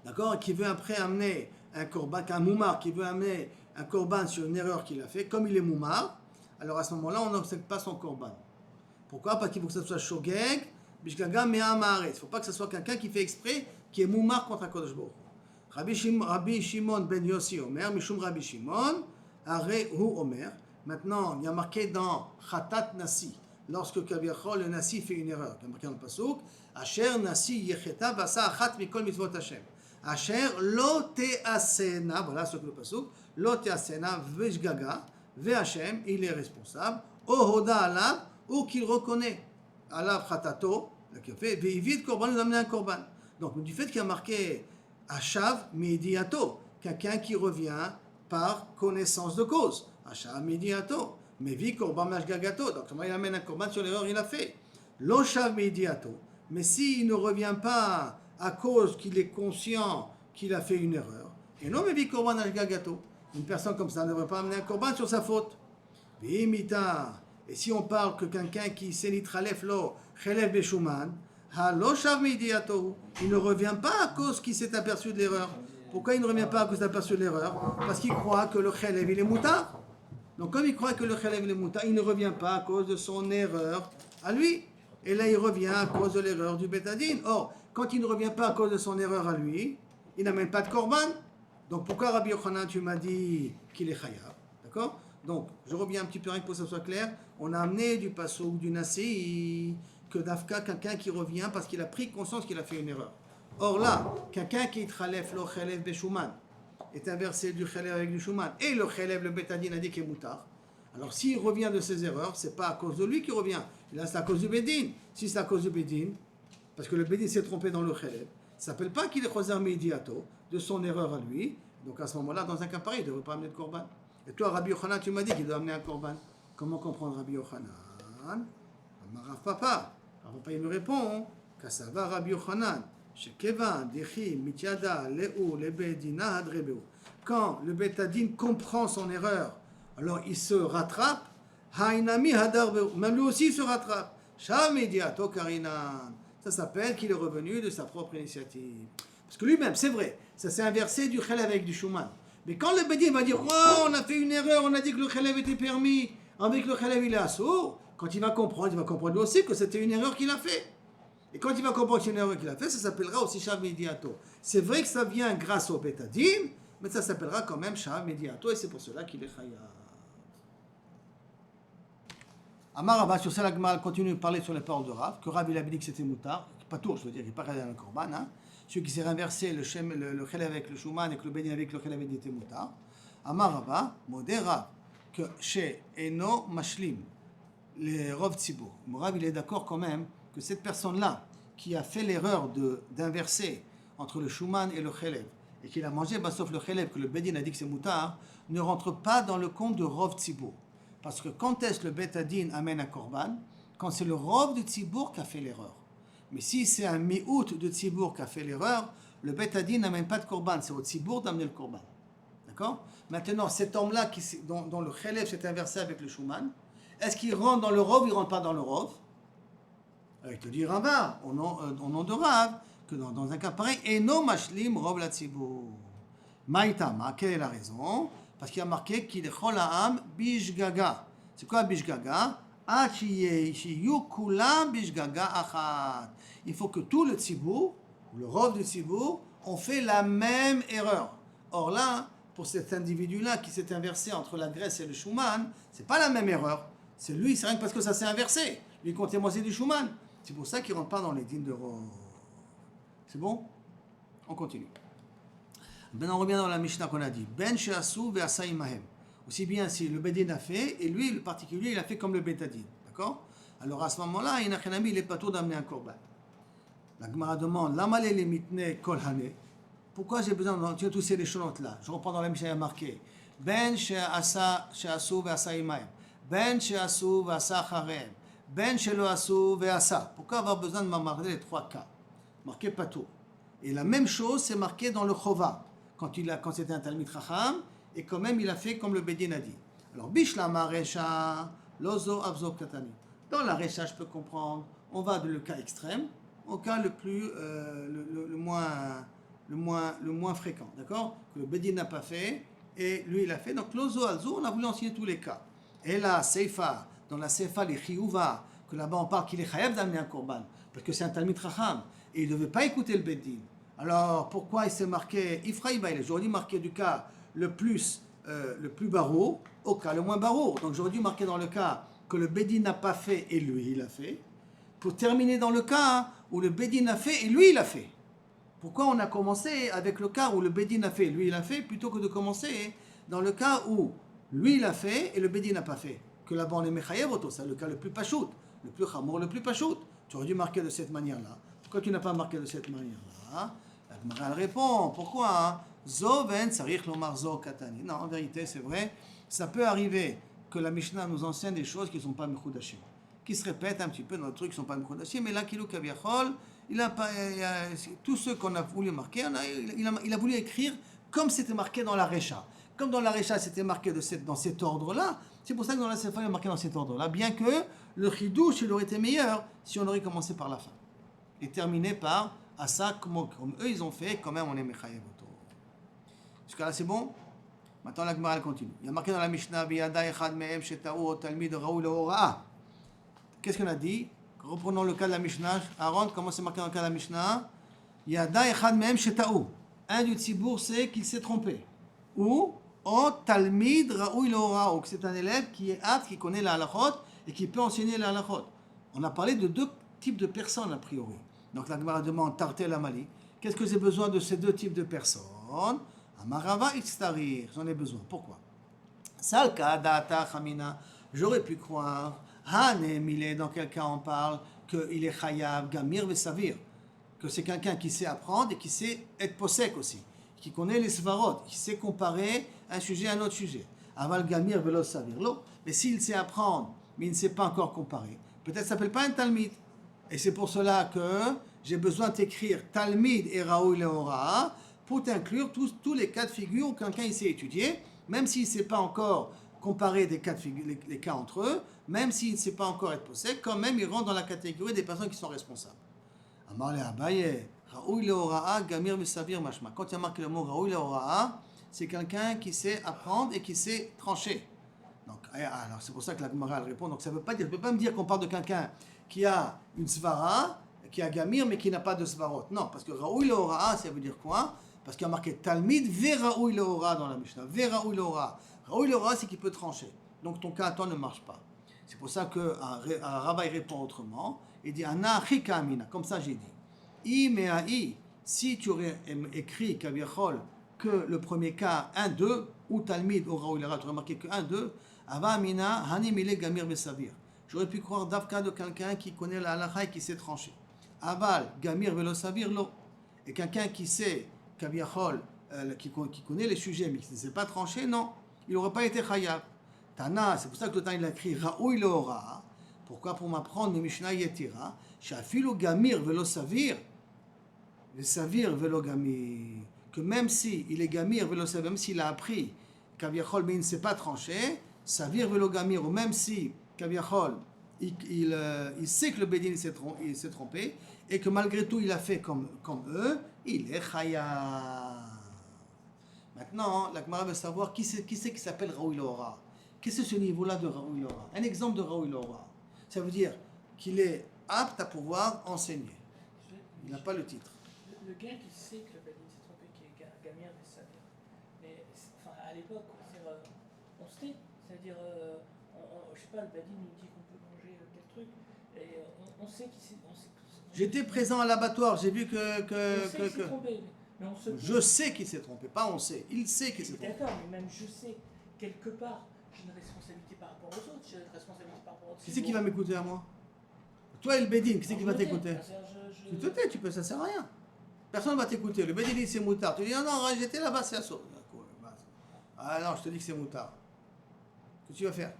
D'accord? Qui veut après amener un korban, qu'un moumar qui veut amener un korban sur une erreur qu'il a fait, comme il est moumar, alors à ce moment-là, on n'accepte pas son korban. Pourquoi? Parce qu'il faut que ce soit shogeg, bishgaga, me'amaret. Il ne faut pas que ce soit quelqu'un qui fait exprès, qui est moumar contre HaKadosh Baruch Hu. Rabbi Shimon ben Yossi Omer, Mishum Rabbi Shimon, Are Hu Omer. Maintenant, il y a marqué dans Khatat Nasi. Lorsque Kaviachol, le Nasi fait une erreur, il y a marqué dans le Pasuk, Asher Nasi Yecheta Vasa Achat Mikol Mitzvot Hashem. Asher Lo Teasena, voilà ce que le Pasuk, Lo Teasena Veshgaga, Ve Hashem, il est responsable, Ohoda Alav, ou qu'il reconnaît Alav Khatato, qu'il a fait, Ve'ivit Korban, nous amener un Korban. Donc, du fait qu'il y a marqué Ashav Mediato, quelqu'un qui revient par connaissance de cause, Ashav Mediato. Mais vit korban mashgagato, donc comment il amène un korban sur l'erreur qu'il a fait? L'oshav mediato. Mais s'il ne revient pas à cause qu'il est conscient qu'il a fait une erreur, et non mais vit korban mashgagato, une personne comme ça ne devrait pas amener un korban sur sa faute. Vimita. Et si on parle que quelqu'un qui senitralef lo chelev beshuman, ha l'oshav mediato, il ne revient pas à cause qu'il s'est aperçu de l'erreur. Pourquoi il ne revient pas à cause qu'il s'est aperçu de l'erreur? Parce qu'il croit que le chelev il est moutard. Donc comme il croit que le Khalev est Moutar, il ne revient pas à cause de son erreur à lui. Et là, il revient à cause de l'erreur du Betadin. Or, quand il ne revient pas à cause de son erreur à lui, il n'amène pas de Korban. Donc pourquoi Rabbi Yochanan, tu m'as dit qu'il est Chayav? D'accord? Donc, je reviens un petit peu rien pour que ça soit clair. On a amené du Passouk, du Nassi, que d'Afka, quelqu'un qui revient parce qu'il a pris conscience qu'il a fait une erreur. Or là, quelqu'un qui est Khalef, lo Khalef Beshuman, est inversé du Khalef avec du Shuman, et le Khalef, le Betadin a dit qu'il est Moutar. Alors s'il revient de ses erreurs, c'est pas à cause de lui qu'il revient. Là, c'est à cause du Bedin. Si c'est à cause du Bedin, parce que le Bedin s'est trompé dans le Khalef, ça s'appelle pas qu'il est Choser Mediato de son erreur à lui. Donc à ce moment-là, dans un cas pareil, il ne devrait pas amener de Korban. Et toi, Rabbi Yochanan, tu m'as dit qu'il doit amener un Korban. Comment comprendre Rabbi Yochanan? Rav Papa. Rav Papa, il me répond, Kassava Rabbi Yochanan, Shekevan, Dechi, Mityada, Le'u, Lebedina, Hadrebeu. Quand le Betadin comprend son erreur, alors il se rattrape, Hainami Hadarbeu. Même lui aussi il se rattrape. Shamediato Karinan. Ça s'appelle qu'il est revenu de sa propre initiative. Parce que lui-même, c'est vrai, ça s'est inversé du Khalev avec du Shuman. Mais quand le Bedin va dire, oh, on a fait une erreur, on a dit que le Khalev était permis, avec le Khalev il est assourd, quand il va comprendre lui aussi que c'était une erreur qu'il a fait. Et quand il va comprendre que c'est une erreur qu'il a fait, ça s'appellera aussi Shav Mediato. C'est vrai que ça vient grâce au Betadin, mais ça s'appellera quand même Shav Mediato, et c'est pour cela qu'il est Chayav. Amar Abba, sur ça, la Gemara continue de parler sur les paroles de Rav, que Rav il avait dit que c'était Moutar, pas tout, je veux dire, il n'est pas regardé dans le Korban, hein. Celui qui s'est renversé le Khalev avec le Shuman et que le Bedin avec le Khalev était Moutar. Amar Abba, Modé Rav, que chez Eno Mashlim, les Rov Tzibour, Rav il est d'accord quand même que cette personne-là, qui a fait l'erreur d'inverser entre le Shuman et le Khalev, et qu'il a mangé sauf le Khalev, que le Bedin a dit que c'est Moutar, ne rentre pas dans le compte de Rov Tzibour. Parce que quand est-ce que le Betadin amène un Korban? Quand c'est le Rov de Tzibour qui a fait l'erreur. Mais si c'est un Mi'out de Tzibour qui a fait l'erreur, le Betadin n'amène pas de Korban, c'est au Tzibour d'amener le Korban. D'accord? Maintenant, cet homme-là dont le Khalev s'est inversé avec le Shuman, est-ce qu'il rentre dans le Rov ou il ne rentre pas dans le Rov? Il te dit Rava, au nom de Rav, que dans un cas pareil, Eno Mashlim Rov la Tzibour. Maïtama, quelle est la raison? Parce qu'il y a marqué qu'il est Chol Ha'am Bishgaga. C'est quoi Bishgaga? Il faut que tout le Tzibour, le Rov du Tzibour, ont fait la même erreur. Or là, pour cet individu-là qui s'est inversé entre la graisse et le Shuman, c'est pas la même erreur. C'est lui, c'est rien que parce que ça s'est inversé. Lui comptait moitié du Shuman. C'est pour ça qu'il ne rentre pas dans les dînes de Rov. C'est bon? On continue. Maintenant, on revient dans la Mishnah qu'on a dit. Ben she'asu ve'asa imahem. Aussi bien si le Bedin a fait, et lui, le particulier, il a fait comme le Betadin. D'accord? Alors à ce moment-là, il n'est pas tout d'amener un korban. La Gemara demande, Lama le mitne kol hane. Pourquoi j'ai besoin de tous ces échelons-là? Je reprends dans la Mishnah marqué. Ben she'asu ve'asa imahem. Ben she'asu ve'asa charem. Ben she'lo asu ve'asa. Pourquoi avoir besoin de m'amarrer les trois cas? Marqué pas tout. Et la même chose, c'est marqué dans le Chova. Quand c'était un Talmid Chacham, et quand même il a fait comme le Bedin a dit. Alors, Bishlama Recha, Lozo Avzo Katani. Dans la Recha, je peux comprendre, on va de le cas extrême au cas le moins fréquent, d'accord? Que le Bedin n'a pas fait, et lui il a fait. Donc, Lozo Avzo, on a voulu enseigner tous les cas. Et là, Seifa, dans la Seifa, les Chiyuva, que là-bas on parle qu'il est chayav d'amener un korban, parce que c'est un Talmid Chacham, et il ne devait pas écouter le Bedin. Alors, pourquoi il s'est marqué Ifraïba? J'aurais dû marquer du cas le plus barreau au cas le moins barreau. Donc, j'aurais dû marquer dans le cas que le Bedin n'a pas fait et lui, il a fait. Pour terminer dans le cas où le Bedin a fait et lui, il a fait. Pourquoi on a commencé avec le cas où le Bedin a fait et lui, il a fait, plutôt que de commencer dans le cas où lui, il a fait et le Bedin n'a pas fait? Que là-bas, on est Mechayev Oto, c'est le cas le plus pachout, le plus chamour, le plus pachout. Tu aurais dû marquer de cette manière-là. Pourquoi tu n'as pas marqué de cette manière-là? La Gemara répond, pourquoi? Zoven sarich lomar zo katani. Non, en vérité, c'est vrai, ça peut arriver que la Mishnah nous enseigne des choses qui ne sont pas mechudashim, qui se répètent un petit peu dans le truc qui ne sont pas mechudashim, mais là, Kilou Kaviachol, tous ceux qu'on a voulu marquer, il a voulu écrire comme c'était marqué dans la Recha. Comme dans la Recha, c'était marqué dans cet ordre-là, c'est pour ça que dans la Sefa, il est marqué dans cet ordre-là, bien que le Chidouche, il aurait été meilleur si on aurait commencé par la fin et terminé par Asa, comme eux ils ont fait, quand même on est Mechayev Oto. Jusqu'à là c'est bon? Maintenant, la Gemara elle continue. Il y a marqué dans la Mishnah, V'yada echad me'em sheta'u talmid raoui le'hora'a. Qu'est-ce qu'on a dit? Reprenons le cas de la Mishnah. Aaron, comment c'est marqué dans le cas de la Mishnah? Yada echad me'em sheta'u. Un du tzibour sait qu'il s'est trompé. Ou talmid raoui le'hora'a. Ou que c'est un élève qui est apte, qui connaît la halachot et qui peut enseigner la halachot. On a parlé de deux types de personnes a priori. Donc la Gemara demande Tartel Amali. Qu'est-ce que j'ai besoin de ces deux types de personnes? Amarava Itztarir. J'en ai besoin. Pourquoi? Salka data chamina. J'aurais pu croire. Hane mile. Dans quel cas on parle qu'il est chayav gamir vesavir. Que c'est quelqu'un qui sait apprendre et qui sait être possèque aussi. Qui connaît les svarot. Qui sait comparer un sujet à un autre sujet. Aval gamir velo savir. Mais s'il sait apprendre, mais il ne sait pas encore comparer, peut-être ça ne s'appelle pas un talmid. Et c'est pour cela que j'ai besoin d'écrire talmid et raoui leora pour t'inclure tous les cas de figure où quelqu'un il sait étudier, même s'il ne sait pas encore comparer des cas de figure, les cas entre eux, même s'il ne sait pas encore être possède, quand même il rentre dans la catégorie des personnes qui sont responsables. Amar le Abaye, raoui leora gamir vesavir mashma. Quand il y a marqué le mot raoui leora, c'est quelqu'un qui sait apprendre et qui sait trancher. Donc, alors c'est pour ça que la Gemara elle répond. Donc ça ne veut pas dire, ne peut pas me dire qu'on parle de quelqu'un qui a une svara, qui a gamir, mais qui n'a pas de svarot. Non, parce que raoui leora, ça veut dire quoi? Parce qu'il y a marqué talmid ve raoui leora dans la Mishnah. Ve raoui leora. Raoui leora, c'est qu'il peut trancher. Donc ton cas à toi ne marche pas. C'est pour ça qu'un rabbin répond autrement. Il dit ana chika amina. Comme ça j'ai dit. I mea i. Si tu aurais écrit kaviachol que le premier cas 1, 2, ou talmid ou raoui leora, tu aurais marqué que 1, 2. Ava amina hani mile gamir besavir. J'aurais pu croire d'Avka de quelqu'un qui connaît la halakha et qui sait trancher. Aval, gamir velo savir, lo. Et quelqu'un qui sait, kaviachol, qui connaît les sujets, mais qui ne sait pas trancher, non. Il n'aurait pas été chayav. Tana, c'est pour ça que le temps il a écrit raoui leora. Pourquoi? Pour m'apprendre le Mishnah Yetira. Shafilu gamir velo savir. Le savir velo gamir. Que même si il est gamir velo savir, même s'il a appris, kaviachol, mais il ne sait pas trancher, savir velo gamir, ou même si Kaviachol, il sait que le Bédin il s'est trompé et que malgré tout il a fait comme eux, il est chayav. Maintenant, la Gemara veut savoir qui c'est qui s'appelle Raoui leora. Qu'est-ce que c'est ce niveau-là de Raoui leora? Un exemple de Raoui leora. Ça veut dire qu'il est apte à pouvoir enseigner. Il n'a pas le titre.
Le gars qui sait que le Bédin s'est trompé, qui est gamir des savir, mais enfin, à l'époque, on sait, c'est-à-dire. Je sais pas, le Badin nous dit qu'on peut manger tel truc, et on sait qu'il s'est...
J'étais présent à l'abattoir, j'ai vu
qu'il s'est trompé, mais on se...
Je sais qu'il s'est trompé, pas on sait. Il sait qu'il s'est trompé.
D'accord, mais même je sais, quelque part, j'ai une responsabilité par rapport aux autres, j'ai une responsabilité par rapport aux autres.
Qui c'est qui va m'écouter à moi? Toi et le Bédin, qui c'est qui va t'écouter? Tu te tais, ça sert à rien. Personne ne va t'écouter. Le Bédin dit c'est moutard. Tu dis non, j'étais là-bas, c'est assaut. Ah non, je te dis que c'est moutard. Qu'est-ce que tu vas faire?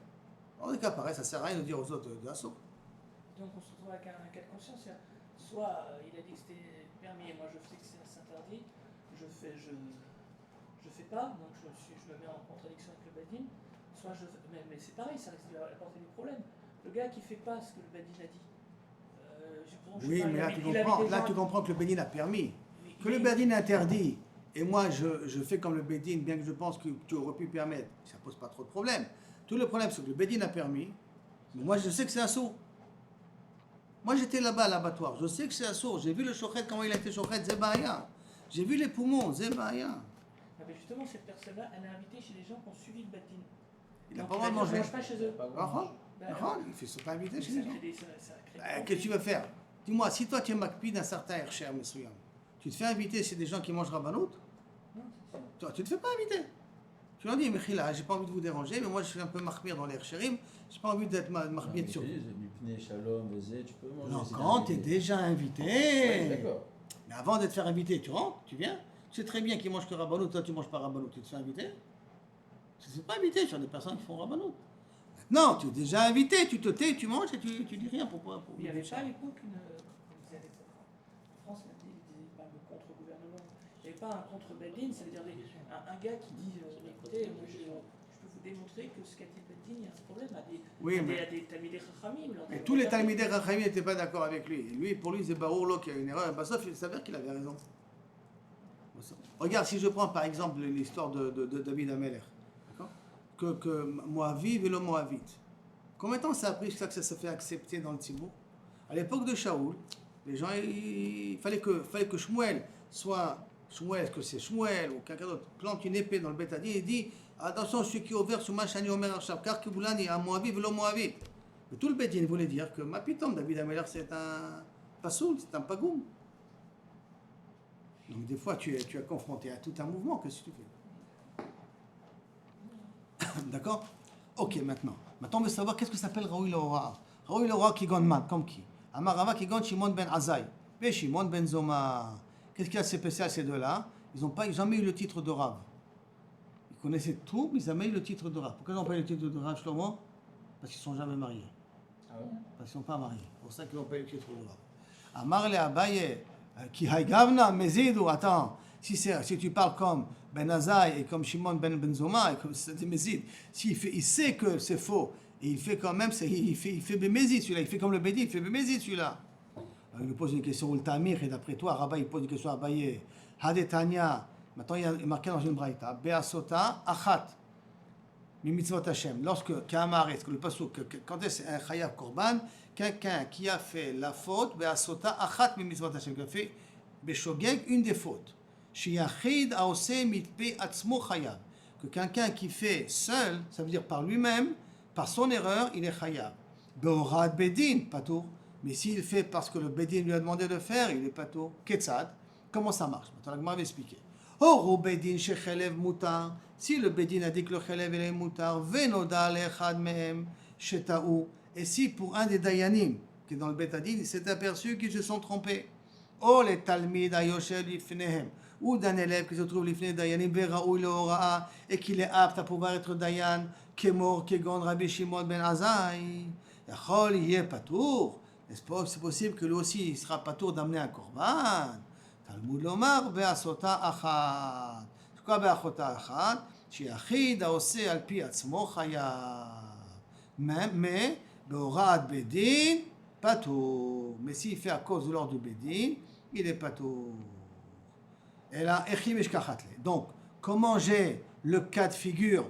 En tout cas, pareil, ça ne sert à rien de dire aux autres d'assaut.
Donc on se retrouve avec un cas de conscience. Soit il a dit que c'était permis et moi je sais que c'est interdit, je fais pas, donc je me mets en contradiction avec le Badin. Soit mais c'est pareil, ça risque d'apporter des problèmes. Le gars qui fait pas ce que le Badin a dit.
Oui, mais là tu comprends que le Bédin a permis. Que le Bédin interdit, et moi je fais comme le Bédin, bien que je pense que tu aurais pu permettre, ça ne pose pas trop de problème. Tout le problème, c'est que le Bédin a permis, mais moi je sais que c'est un sourd. Moi j'étais là-bas à l'abattoir, je sais que c'est un sourd. J'ai vu le chochet, comment il a été chochet, Zebaya. J'ai vu les poumons, Zebaya.
Ah ben justement, cette personne-là, elle a invité chez les gens qui ont suivi le Badin.
Il n'a pas le droit de manger.
Il ne mange pas chez eux.
Il ne fait pas inviter chez les gens. Qu'est-ce que tu veux faire? Dis-moi, si toi tu es makpi d'un certain Hercher, Messouyam, tu te fais inviter chez des gens qui mangent rabanout? Toi, tu ne te fais pas inviter. Tu leur dis, Mechila, j'ai pas envie de vous déranger, mais moi je suis un peu marmire dans les Hercherim, j'ai pas envie d'être marmire sur vous. Non, quand tu es déjà invité.
Oui, d'accord.
Mais avant de te faire inviter, tu rentres, tu viens. Tu sais très bien qu'ils mangent que rabanout, toi tu manges pas rabanout, tu te fais inviter? Tu ne te fais pas inviter sur des personnes qui font rabanout. Non, tu es déjà invité, tu te tais, tu manges et tu dis rien. Pourquoi?
Il n'y avait pas à l'époque en France, il parle de contre-gouvernement. Il n'y avait pas un contre-Bedin, ça veut dire un gars qui dit écoutez, moi, je peux vous démontrer que ce qu'a dit Bedin, il y a un problème. Il y a des Talmidei Chachamim.
Mais tous les Talmidei Chachamim n'étaient pas d'accord avec lui. Pour lui, c'est Barour qu'il y a une erreur. Sauf il s'avère qu'il avait raison. Regarde, si je prends par exemple l'histoire de David Ameller, d'accord, que Moaviv et le Moavite. Combien de temps ça a pris que ça se fait accepter dans le Tzibour? À l'époque de Shaoul, les gens, il fallait que Shmuel soit, Shmuel, est-ce que c'est Shmuel ou quelqu'un d'autre, plante une épée dans le Beth Hadin et dit attention, celui qui est ouvert sur Machani Omer Arshab, car Kiboulani a Moaviv et le Moavite. Mais tout le Beth Hadin voulait dire que ma pitom, David Ameller, c'est un pasoul, c'est un pagoum. Donc des fois, tu es confronté à tout un mouvement, qu'est-ce que tu fais? D'accord? Ok, maintenant. Maintenant, on veut savoir qu'est-ce que ça s'appelle Raoui Laura. Raoui Laura qui gagne mal, comme qui? Amarava qui gagne Shimon ben Azaï. Et Shimon ben Zoma. Qu'est-ce qu'il y a de spécial ces deux-là? Ils n'ont jamais eu le titre de Rav. Ils connaissaient tout, mais ils n'ont jamais eu le titre de Rav. Pourquoi ils n'ont pas eu le titre de Rav, Shlomo? Parce qu'ils ne sont jamais mariés.
Ah bon?
Parce qu'ils ne sont pas mariés. C'est pour ça qu'ils n'ont pas eu le titre de Rav. Amar le Abaye. Qui haïgavna, Mézidou, attends, si tu parles comme Ben Azaï et comme Shimon ben Zoma, et comme c'est Mézid, il sait que c'est faux, et il fait quand même, il fait Bémézid celui-là, il fait comme le Bédi, il fait Bémézid celui-là. Il lui pose une question, Ul Tamir, et d'après toi, Rabba, il pose une question à Abaye, Hadetania, maintenant il y a marqué dans une braïta, Beasota, Achat, Mimitzvot Hashem, lorsque Kamaretz, le pasuk, quand est-ce un Chayav Korban, quelqu'un qui a fait la faute, Beasota Achat Mimitzvot Hashem, qui a fait Beshogeg une des fautes. Shiyachid Aose Mitpe Atzmo Chayav, que quelqu'un qui fait seul, ça veut dire par lui-même, par son erreur, il est Chayav. Beorad Bedin, Patour. Mais s'il fait parce que le Bedin lui a demandé de faire, il est Patour. Ketzad, comment ça marche? Maintenant, la Gemara va expliquer. Or, Bedin Shechelev Mutar, si le Bedin a dit que le Chelev est Mutar, Venoda Lechad Mehem Shetaou, et si pour un des Dayanim, qui est dans le Beth Hadin, il s'est aperçu qu'ils se sont trompés, oh les Talmid Ayosher Lifnehem, ou d'un élève qui se trouve Lifne Dayanim, Veraou Leoraa, et qu'il est apte à pouvoir être Dayan, Kemor, Kegon, Rabbi Shimon ben Azaï, Yachol, Yeh Patour, n'est-ce pas? C'est possible que lui aussi, il sera Patour d'amener un Korban. Talmud Lomar, Beasota Achat. C'est quoi Beasota Achat? Shiachid Aose Alpi Atzmo Chayav. Mais, Beorad Bedin, Patour. Mais s'il fait à cause de l'ordre du Bedin, il est Patour. Et là, Echim Eshkachatle. Donc, comment j'ai le cas de figure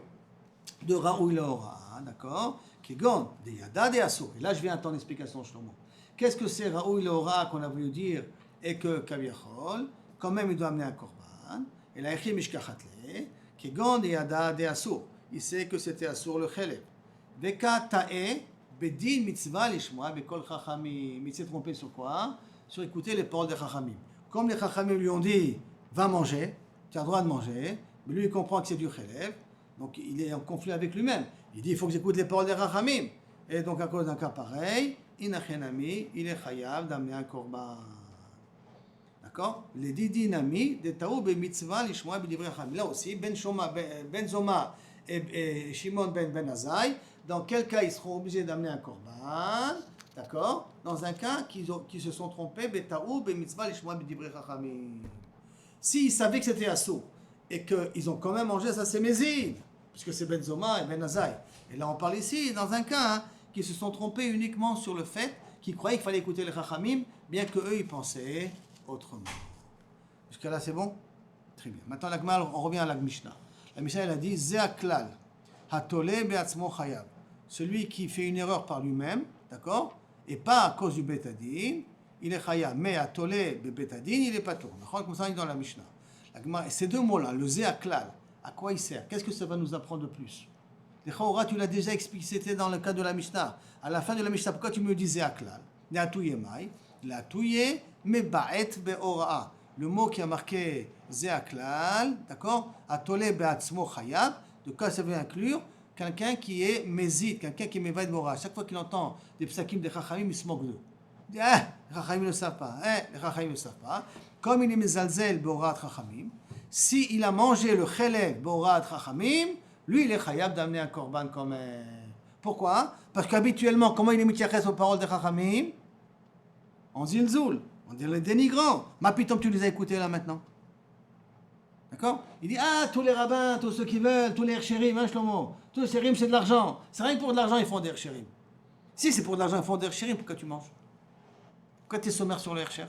de Raoui Laura, d'accord? Qui gagne des Yada, des Assour. Et là, je viens à ton explication, Shlomo. Qu'est-ce que c'est Raoui Laura qu'on a voulu dire et que Kaviachol, quand même, il doit amener un Korban. Et là, Echim Eshkachatle, qui gagne des Yada, des Assour. Il sait que c'était Assour le Chelev. Veka Ta'e, Bedin Mitzvah Lishmoa, Bekol Chachamim. Il s'est trompé sur quoi? Sur écouter les paroles des Chachamim. Comme les Chachamim lui ont dit, va manger, tu as le droit de manger, mais lui il comprend que c'est du Chelev, donc il est en conflit avec lui-même. Il dit il faut que j'écoute les paroles des Chachamim. Et donc à cause d'un cas pareil, Inachenami, il est chayav d'amener un korban. D'accord? Les didinami de taou be mitzvah lishmoa b'divrei Chachamim. Là aussi, Ben Zoma et Shimon ben Azaï, dans quel cas ils seront obligés d'amener un korban? D'accord? Dans un cas qui se sont trompés, betaou be mitzvah lishmoa b'divrei Chachamim. S'ils savaient que c'était Assour et qu'ils ont quand même mangé, ça c'est Mézid, puisque c'est Ben Zoma et Ben Azaï. Et là on parle ici, dans un cas, qui se sont trompés uniquement sur le fait qu'ils croyaient qu'il fallait écouter les Chachamim, bien qu'eux ils pensaient autrement. Jusqu'à là c'est bon? Très bien. Maintenant on revient à la Mishnah. La Mishnah elle a dit Zeaklal, Hatole be'atzmo chayav. Celui qui fait une erreur par lui-même, d'accord? Et pas à cause du Beth Hadin, il est chayav, mais à tolé betadin, il est patour. Comme ça, il est dans la Mishnah. Ces deux mots-là, le zéaklal, à quoi il sert? Qu'est-ce que ça va nous apprendre de plus? Les chaoura, tu l'as déjà explicité dans le cas de la Mishnah. À la fin de la Mishnah, pourquoi tu me dis zéaklal? La touye mai, la touye me baet be'oraa. Le mot qui a marqué zéaklal, d'accord? À tolé be'atzmo chayav. De quoi ça veut inclure? Quelqu'un qui est mézid, quelqu'un qui est mevaïd bora. Chaque fois qu'il entend des psakim des chachamim, il se moque d'eux. Les Chachamim ne savent pas. Les Chachamim ne savent pas. Comme il est mezalzel Borat Chachamim, s'il a mangé le Chelev Borat Chachamim, lui il est chayav d'amener un korban quand même. Pourquoi? Parce qu'habituellement, comment il est mitiaches aux paroles des Chachamim? En zilzoul, on dit les dénigrants. Ma pitom, tu les as écoutés là maintenant. D'accord? Il dit tous les rabbins, tous ceux qui veulent, tous les herchérim, hein Shlomo, tous les herchérim c'est de l'argent. C'est rien que pour de l'argent ils font des herchérim. Si c'est pour de l'argent ils font des herchérim, pourquoi tu manges? Pourquoi tu es sommaire sur le Hercher?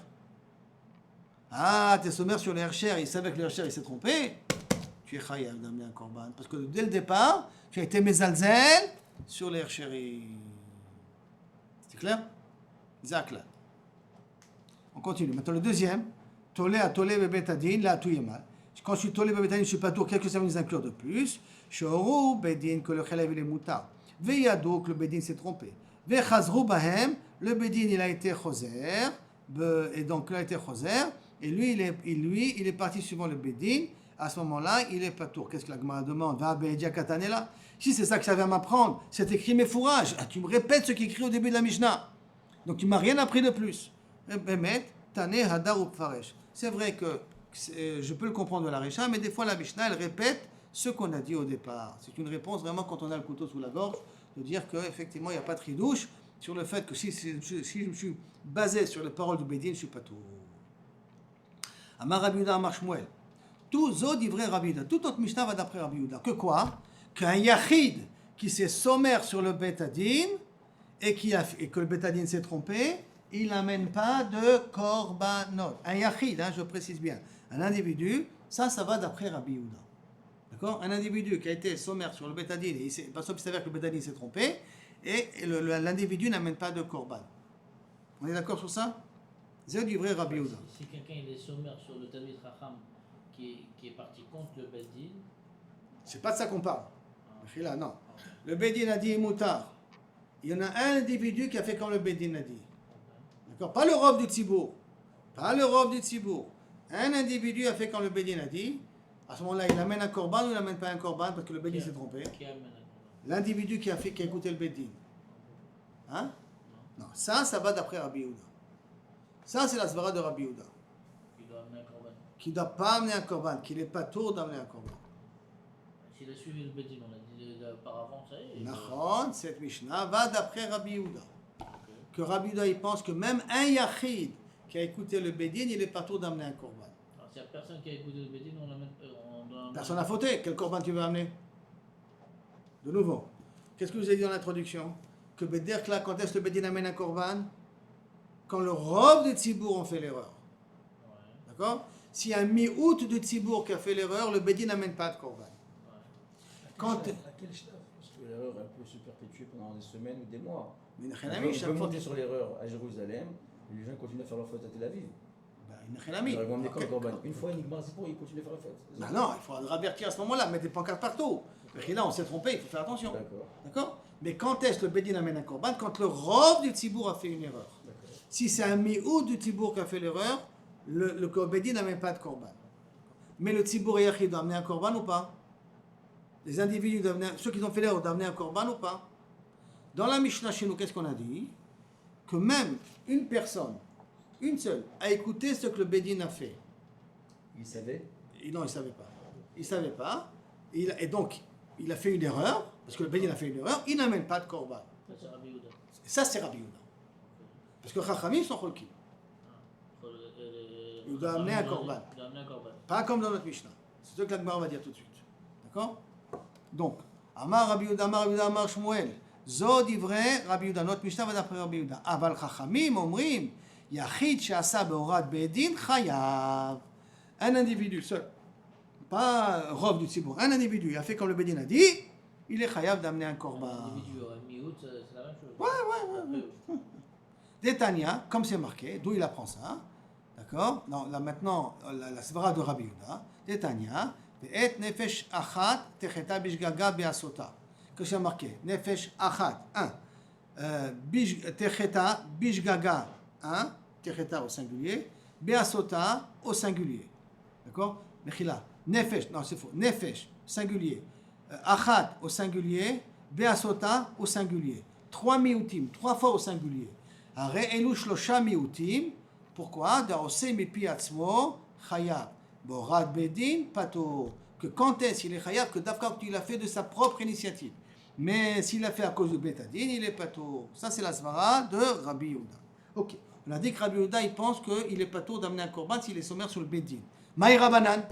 Ah, tu es sommaire sur le Hercher, il savait que le Hercher il s'est trompé. Tu es chayav d'amener un korban. Parce que dès le départ, tu as été mezalzel sur le Hercheri. C'est clair? Zakla. On continue. Maintenant le deuxième. Tolé à tolé bebetadin, là tout est mal. Quand je suis tolé bebetadin, je ne suis pas tour. Quelques services inclure de plus. Shoru bedin, que le chalev il est moutar. Veyadou, que le bedin s'est trompé. Vechazrou bahem, le bedin il a été choser. Et donc il a été choser. Et lui, il est parti suivant le bedin. À ce moment-là, il est pas tour. Qu'est-ce que la Gemara demande? Va be'edia katanela. Si c'est ça que ça vient m'apprendre, c'est écrit mes fourrages. Ah, tu me répètes ce qui est écrit au début de la Mishnah. Donc tu m'as rien appris de plus. C'est vrai que je peux le comprendre de la Récha, mais des fois la Mishnah, elle répète ce qu'on a dit au départ. C'est une réponse vraiment quand on a le couteau sous la gorge, de dire qu'effectivement il n'y a pas de tridouche sur le fait que si je me suis basé sur les paroles du Bédine, je ne suis pas tout. Amar Rabbi Yehuda Amar Shmuel. Tout Zod ivre Rabbi Yehuda. Toute notre Mishnah va d'après Rabbi Yehuda. Que quoi? Qu'un Yachid qui s'est sommaire sur le Betadin et que le Betadin s'est trompé, il n'amène pas de korbanot. Un Yachid, je précise bien. Un individu, ça va d'après Rabbi Yehuda. D'accord? Un individu qui a été sommaire sur le Betadin, et il s'avère que le Betadin s'est trompé, et l'individu n'amène pas de korban. On est d'accord sur ça? C'est du vrai Rabbi Yehuda.
Si quelqu'un il est sommaire sur le Talmid Chacham qui est parti contre le Beddin,
c'est pas de ça qu'on parle. Là, non. Le Beddin a dit Moutar. Il y en a un individu qui a fait comme le Beddin a dit. D'accord? Pas le Rav du Tzibour. Pas le Rav du Tzibour. Un individu a fait comme le Beddin a dit. À ce moment-là, il amène un korban ou il n'amène pas un korban parce que le Beddin s'est trompé.
qui amène un korban?
L'individu qui a écouté le Beddin. Hein? Non, ça va d'après Rabbi Yehuda. Ça, c'est la svara de Rabbi Yehuda.
Il doit amener un korban.
Qui ne doit pas amener un korban, qu'il n'est pas tour d'amener un korban.
S'il a suivi le Beddin, on a dit auparavant, ça y est.
Nachon, cette Mishnah va d'après Rabbi Yehuda.
Okay.
Que Rabbi Yehuda, il pense que même un Yachid qui a écouté le Beddin, il n'est pas tour d'amener un korban.
Alors s'il n'y a personne qui a écouté le Beddin, on l'amène.
Personne n'a fauté. Quel korban tu veux amener? De nouveau. Qu'est-ce que vous avez dit dans l'introduction? Que Bederkla, quand est-ce que le Beddin amène un korban? Quand le Rav de Tzibour ont fait l'erreur.
Ouais.
D'accord? S'il y a un mi-août de Tzibour qui a fait l'erreur, le Beddin n'amène pas de korban.
Ouais.
Quand
À quel stade? Parce que l'erreur, elle peut se perpétuer pendant des semaines ou des mois.
Mais
On peut monter sur l'erreur à Jérusalem et les gens continuent à faire leur faute à Tel Aviv. Ils vont amener quand Corban? Une fois, uniquement, c'est pour, ils continuent à faire leur faute.
Ben non, il faudra ravertir à ce moment-là, mettre des pancartes partout. Parce que là, on s'est trompé, il faut faire attention.
D'accord.
D'accord? Mais quand est-ce que le Beddin amène un korban? Quand le Rav du Tzibour a fait une erreur.
D'accord.
Si c'est un mi-août du Tzibour qui a fait l'erreur, le Beddin n'amène pas de korban. Mais le Tzibour et Yachid doit amener un korban ou pas? Les individus doivent amener, ceux qui ont fait l'erreur doivent amener un korban ou pas? Dans la Mishnah chez nous, qu'est-ce qu'on a dit? Que même une personne, une seule, a écouté ce que le Beddin a fait.
Il savait?
Non, il ne savait pas. Il ne savait pas. Et donc, il a fait une erreur, parce que le Beddin a fait une erreur, il n'amène pas de korban.
Ça, c'est Rabbi Yehuda.
Ça, c'est Rabbi Yehuda. Parce que Chachamim sont cholkim. Il doit amener un korban.
Il doit amener un korban.
Pas comme dans notre Mishnah. C'est ce que la Gemara va dire tout de suite. D'accord? Donc, Amar Rabbi Yehuda, Amar Shmuel. Zod ivre Rabbi Yehuda. Notre Mishnah va d'après Rabbi Yehuda. Aval Chachamim omrim, Yachid she'asa be'orat be'edin chayav. Un individu seul, pas Rav du Tzibour, un individu, il a fait comme le Beddin a dit, il est chayav d'amener un korban.
L'individu mi-août, c'est la même chose.
Ouais. Détania, comme c'est marqué, d'où il apprend ça, d'accord? Non, là maintenant, la svara de Rabbi Yehuda, Détania, et nefesh achat techeta bishgaga be'asota. Que c'est marqué, nefesh achat, un, techeta bishgaga, un, techeta au singulier, be'asota au singulier. D'accord? Mechila, nefesh, non c'est faux, nefesh, singulier, achat au singulier, be'asota au singulier. Trois miutim, trois fois au singulier. Elu shlosha miutim, pourquoi? Da'ose mipi atzmo chayav. Borad bedin pato. Que quand est-ce qu'il est chayav? Que d'abord il a fait de sa propre initiative. Mais s'il a fait à cause de Betadin, il est pato. Ça c'est la svara de Rabbi Yehuda. Ok. On a dit que Rabbi Yehuda il pense qu'il est pato d'amener un korban s'il est sommaire sur le bedin. Maï Rabanan.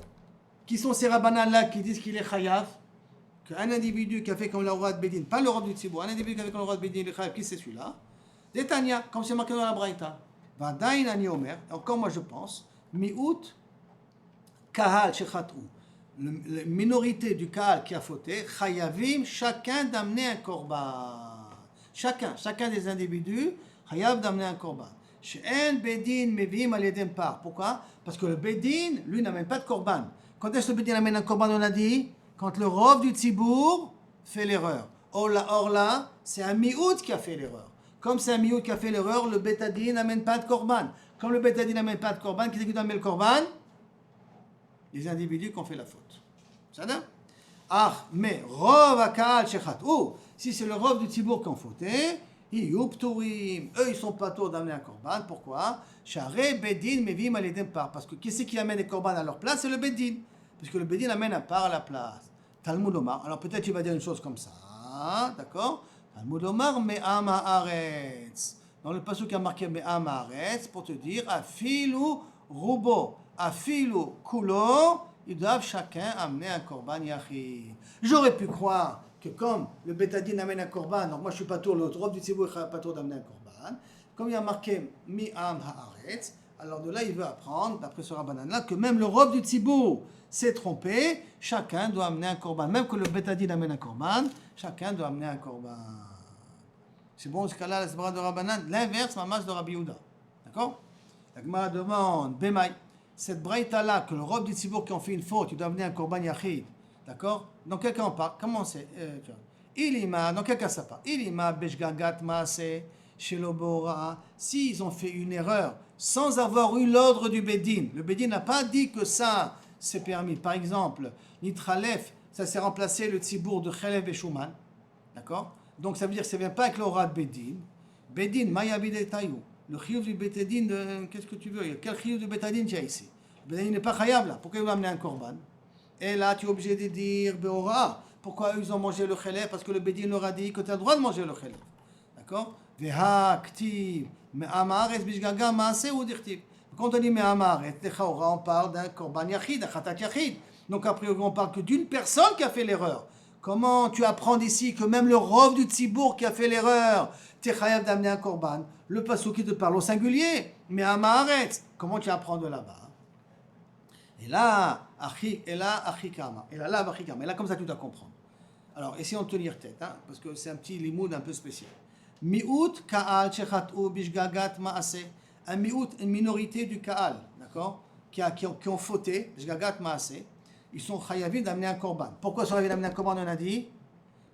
Qui sont ces Rabanan là qui disent qu'il est chayav? Qu'un individu qui a fait comme le roi de Bedin, pas le roi du Tzibour, un individu qui a fait comme le roi de Bedin, il est chayav, qui c'est celui-là? Détania, comme c'est marqué dans la Braïta. Vadain ani omer, encore moi je pense, Mi'ut kahal shechat'u. La minorité du kahal qui a fauté, chayavim, chacun d'amener un korban. Chacun des individus, chayav d'amener un korban. She'en bedin mevim al yedem par. Pourquoi? Parce que le bedin, lui, n'amène pas de korban. Quand est-ce que le bedin amène un korban, on a dit? Quand le rov du tzibour fait l'erreur. Or là, c'est un mi'out qui a fait l'erreur. Comme c'est un mi'out qui a fait l'erreur, le bétadine n'amène pas de korban. Comme le bétadine n'amène pas de korban, qui c'est qui doit amener le korban? Les individus qui ont fait la faute. Ça va? Ah, mais rov akal shechat. Oh, si c'est le rov du tzibour qui ont fauté, eux, ils sont pas tôt d'amener un korban. Pourquoi? Parce que qui c'est qui amène les korban à leur place? C'est le bedin. Puisque le bedin amène un part à la place. Talmud Omar. Alors peut-être tu vas dire une chose comme ça. D'accord? Talmud Omar, me'am haaretz. Dans le passage qui a marqué me'am haaretz, pour te dire, afilu rubo, afilu kulo, ils doivent chacun amener un korban yachid. J'aurais pu croire que comme le bétadine amène un korban, donc moi je suis pas tour, l'autre robe du tzibur n'est pas tour d'amener un korban, comme il y a marqué mi'am haaretz, alors de là il veut apprendre, d'après ce rabbanan-là, que même le robe du tzibur s'est trompé, chacun doit amener un korban. Même que le bétadine amène un korban, chacun doit amener un korban. C'est bon jusqu'à là, la sbara de rabbanan, l'inverse, mamas de Rabbi Yehuda. D'accord? La Gemara demande, Bemaï, cette braïta-là, que le robe du tzibur qui ont fait une faute, il doit amener un korban yachid. D'accord? Dans quel cas on parle? Comment c'est? Dans quel cas ça parle? Ilima beshgagat maase shelobora. S'ils ont fait une erreur sans avoir eu l'ordre du Bedin, le Bedin n'a pas dit que ça c'est permis. Par exemple, nitralef, ça s'est remplacé le tzibour de Chelev et Shuman. D'accord? Donc ça veut dire que ça ne vient pas avec l'aura de Bedin. Bedin, mayabid tayou. Le chiyuv du Betadin, qu'est-ce que tu veux? Quel chiyuv du Betadin tu as ici? Le Betadin n'est pas chayab là. Pourquoi il va amener un korban? Et là, tu es obligé de dire Beora. Pourquoi ils ont mangé le chélèv? Parce que le Bedin leur a dit que tu as le droit de manger le chélèv. D'accord? Veha, ktiv, me'amaret, bishgaga, maase ou dirtiv. Quand on dit me'amaret, on parle d'un korban yachid, d'un khatat yachid. Donc après, on parle que d'une personne qui a fait l'erreur. Comment tu apprends d'ici que même le rov du tzibour qui a fait l'erreur, tu es chayav d'amener un korban? Le passou qui te parle au singulier, me'amaret. Comment tu apprends de là-bas? Et là, achikama. Et là, achikama. Et là, comme ça, tu dois comprendre. Alors, essayons de tenir tête, hein, parce que c'est un petit limoud un peu spécial. Mi'ut ka'al shechat'u bishgagat ma'ase. Un mi'ut, une minorité du ka'al, d'accord, qui ont fauté, bishgagat ma'ase. Ils sont chayavim d'amener un korban. Pourquoi ils sont chayavim d'amener un korban, on a dit?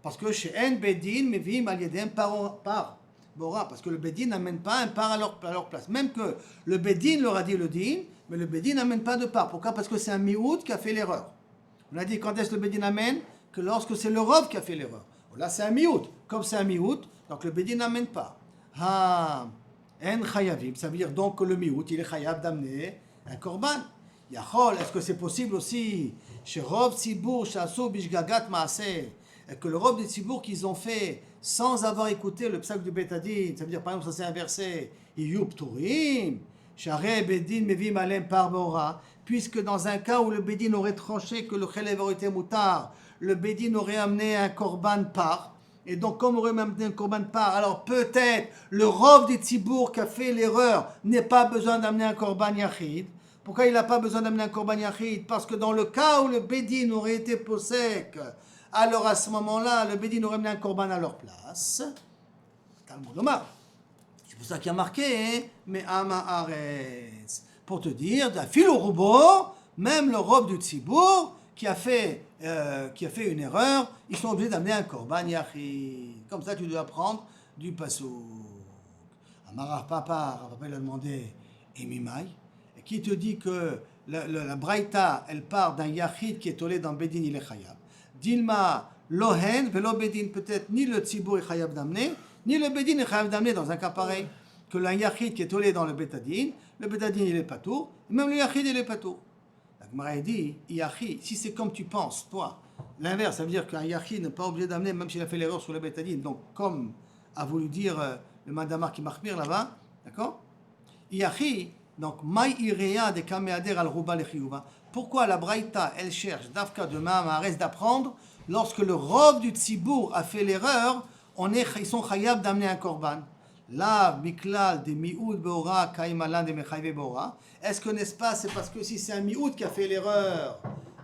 Parce que chez En Bedin, mevim al yedem par Bora. Parce que le Bedin n'amène pas un par à leur place. Même que le Bedin leur a dit le din, mais le Bedin n'amène pas de part. Pourquoi? Parce que c'est un mi'out qui a fait l'erreur. On a dit quand est-ce que le Bedin amène? Que lorsque c'est le rov qui a fait l'erreur. Là c'est un mi'out. Comme c'est un mi'out, donc le Bedin n'amène pas. En chayavim, ça veut dire donc que le mi'out, il est chayav d'amener un korban. Yachol, est-ce que c'est possible aussi? Chez rov tzibour, shasu bishgagat maaseh, que le rov de tzibour qu'ils ont fait sans avoir écouté le psak du Betadin, ça veut dire par exemple ça s'est inversé, iyub turim. Puisque dans un cas où le Bedin aurait tranché que le chelev aurait été moutar, le Bedin aurait amené un korban par, et donc comme aurait amené un korban par, alors peut-être le rov du tzibour qui a fait l'erreur n'a pas besoin d'amener un korban yachid. Pourquoi il n'a pas besoin d'amener un korban yachid? Parce que dans le cas où le Bedin aurait été posek, alors à ce moment-là, le Bedin aurait amené un korban à leur place. Talmud Omar. C'est pour ça qu'il y a marqué, mais Amaharetz. Pour te dire, fil au robot, même le robe du tzibour qui a fait une erreur, ils sont obligés d'amener un korban yachid. Comme ça, tu dois apprendre du pasouk. Amar Papa il a demandé, et Mimaï, qui te dit que la braïta, elle part d'un yachid qui est tollé dans Bedin, il est chayab. Dilma lohen velo Bedin, peut-être ni le tzibour est chayab d'amener, ni le Bedin est chayav d'amener dans un cas pareil, que le yachid qui est tollé dans le Betadin il est patour, et même le yachid il est patour. La Gemara dit, yachid, si c'est comme tu penses, toi, l'inverse, ça veut dire qu'un yachid n'est pas obligé d'amener, même s'il a fait l'erreur sur le Betadin, donc comme a voulu dire le Madamar qui marmire là-bas, d'accord? Yachid, donc, maï irea de kameader al ruba lechiyuva. Pourquoi la braïta, elle cherche d'afka de ma'amares d'apprendre, lorsque le rov du tzibour a fait l'erreur, ils sont chayab d'amener un korban. La miklal de mi'oud beora kaimalan de mechayve beora. Est-ce que, n'est-ce pas, c'est parce que si c'est un mi'oud qui a fait l'erreur,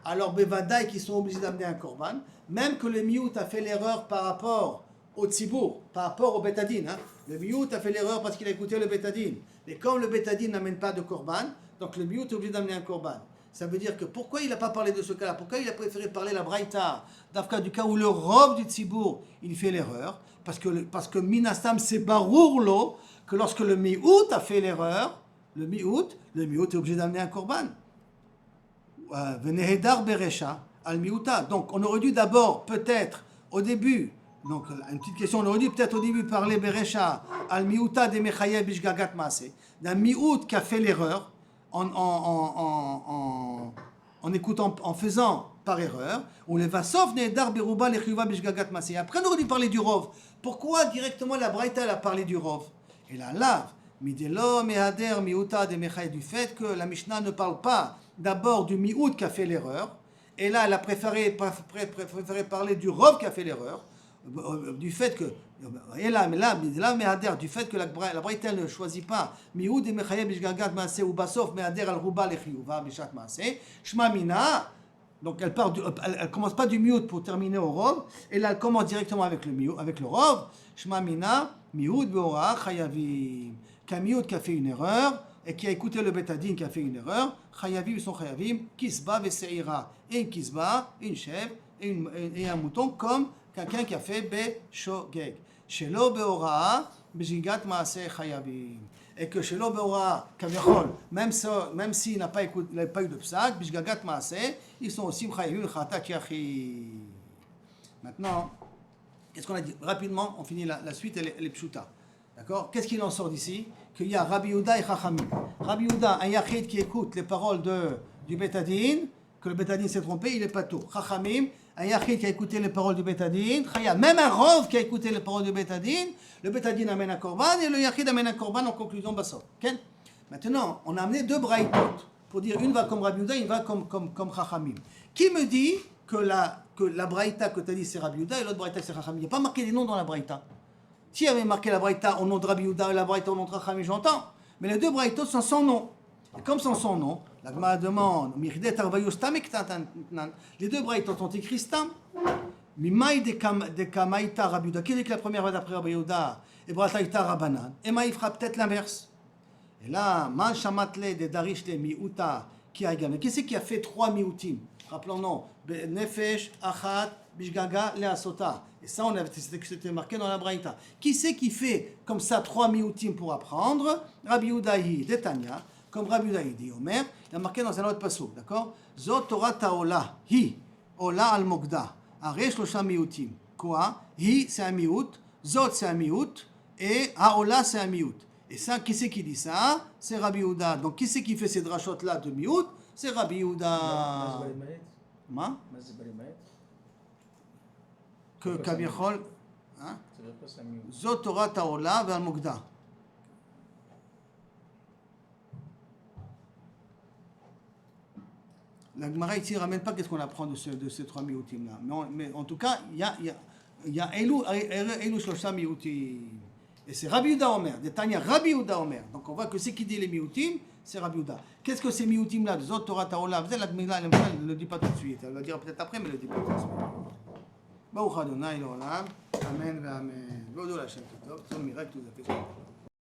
alors bevadaï qui sont obligés d'amener un korban, même que le mi'oud a fait l'erreur par rapport au tzibour, par rapport au bétadine. Hein. Le mi'oud a fait l'erreur parce qu'il a écouté le bétadine. Mais comme le bétadine n'amène pas de korban, donc le mi'oud est obligé d'amener un korban. Ça veut dire que pourquoi il n'a pas parlé de ce cas-là? Pourquoi il a préféré parler la braïta d'Afka du cas où le robe du tzibour, il fait l'erreur? Parce que Minastam, c'est barourlo, que lorsque le mi'oud a fait l'erreur, le mi'oud est obligé d'amener un korban. Venehedar beresha al mi'uta. Donc on aurait dû d'abord, peut-être, au début, donc une petite question, on aurait dû peut-être au début parler beresha al mi'uta de mechayev bishgagat maase, d'un mi'oud qui a fait l'erreur, en écoutant, en faisant par erreur, on les va sauf nehedar beruba lechuva bishgagat maase. Après on aurait dû parler du rov. Pourquoi directement la braïta a parlé du rov? Et la lave, midelo mehader mi'uta de mechayev, du fait que la Mishnah ne parle pas d'abord du mi'oud qui a fait l'erreur, et là elle a préféré parler du rov qui a fait l'erreur, du fait que du fait que la braïta ne choisit pas mi'oud et mechayev bishgagat maase ou basof mehader al ruba lechiyuva bishat maase shma mina. Donc elle commence pas du mi'oud pour terminer au rov, et là elle commence directement avec le rov. Shma mina mi'oud beora chayavim, qu'un mi'oud qui a fait une erreur et qui a écouté le bétadine qui a fait une erreur, chayavim sont chayavim, kisba veseira, et une kisba, une chèvre et un mouton, comme quelqu'un qui a fait beshogeg. Shelo beora b'jigat maase chayavim. Et que shelo beora kaviachol, même s'il n'a pas eu de psak, b'jigat maase, ils sont aussi chayavim chatat yachi. Maintenant, qu'est-ce qu'on a dit? Rapidement, on finit la suite, elle est pshuta. D'accord? Qu'est-ce qu'il en sort d'ici? Qu'il y a Rabbi Yehuda et Chachamim. Rabbi Yehuda, un yachid qui écoute les paroles du bétadine, que le bétadine s'est trompé, il est pas tout. Chachamim, un yachid qui a écouté les paroles du bétadine, même un rov qui a écouté les paroles du bétadine, le bétadine amène un korban et le yachid amène un korban en conclusion basso. Okay? Maintenant, on a amené deux braïtot pour dire une va comme Rabbi Yehuda, une va comme Chachamim. Qui me dit que la braïta que tu as dit c'est Rabbi Yehuda et l'autre braïta c'est Chachamim? Il n'y a pas marqué les noms dans la braïta. S'il y avait marqué la braïta au nom de Rabbi Yehuda et la braïta au nom de Chachamim, j'entends. Mais les deux braïtos sont sans nom. Et comme sont sans nom, la Gemara demande, les deux braïtos ont écrit stam. Mimai de kamaïta Rabbi Yehuda. Qui dit que la première va d'après Rabbi Yehuda et braïta Rabbanan? Et il fera peut-être l'inverse. Et là, man shamatle de darishle miuta qui a gagné. Qui c'est qui a fait trois miutim? Rappelons-nous, nefesh, achat, bishgaga, leasota. Et ça, c'était marqué dans la braïta. Qui c'est qui fait comme ça trois miutim pour apprendre? Rabbi Yehudahi de Tanya, comme Rabbi Yehudahi dit Omer, il a marqué dans un autre pasuk, d'accord? Zot Torah ta'ola, hi, ola al mogda, aresh losha miutim. Quoi? Hi, c'est un miut, zot, c'est un miut, et haola, c'est un miut. Et ça, qui c'est qui dit ça? C'est Rabbi Yehuda. Donc, qui c'est qui fait ces drachotes-là de miut? C'est Rabbi Yehuda. Ma? Que Kavichol, hein? Zot Torah ta'ola ve'al mogda. La Gemara ici ne ramène pas qu'est-ce qu'on apprend de ces trois miutim là. Mais en tout cas, il y a Elu Shlosha miutim. Et c'est Rabbi Yehuda Omer, de Tanya Rabbi Yehuda Omer. Donc on voit que c'est qui dit les miutim, c'est Rabbi Yehuda. Qu'est-ce que ces miutim là, Zot Torah ta'ola? La Gemara ne le dit pas tout de suite. Elle va le dire peut-être après, mais elle ne le dit pas tout de suite. Baruch Adonai l'olam. Amen, amen. Godol Hashem, tout top. C'est un miracle, tout à fait.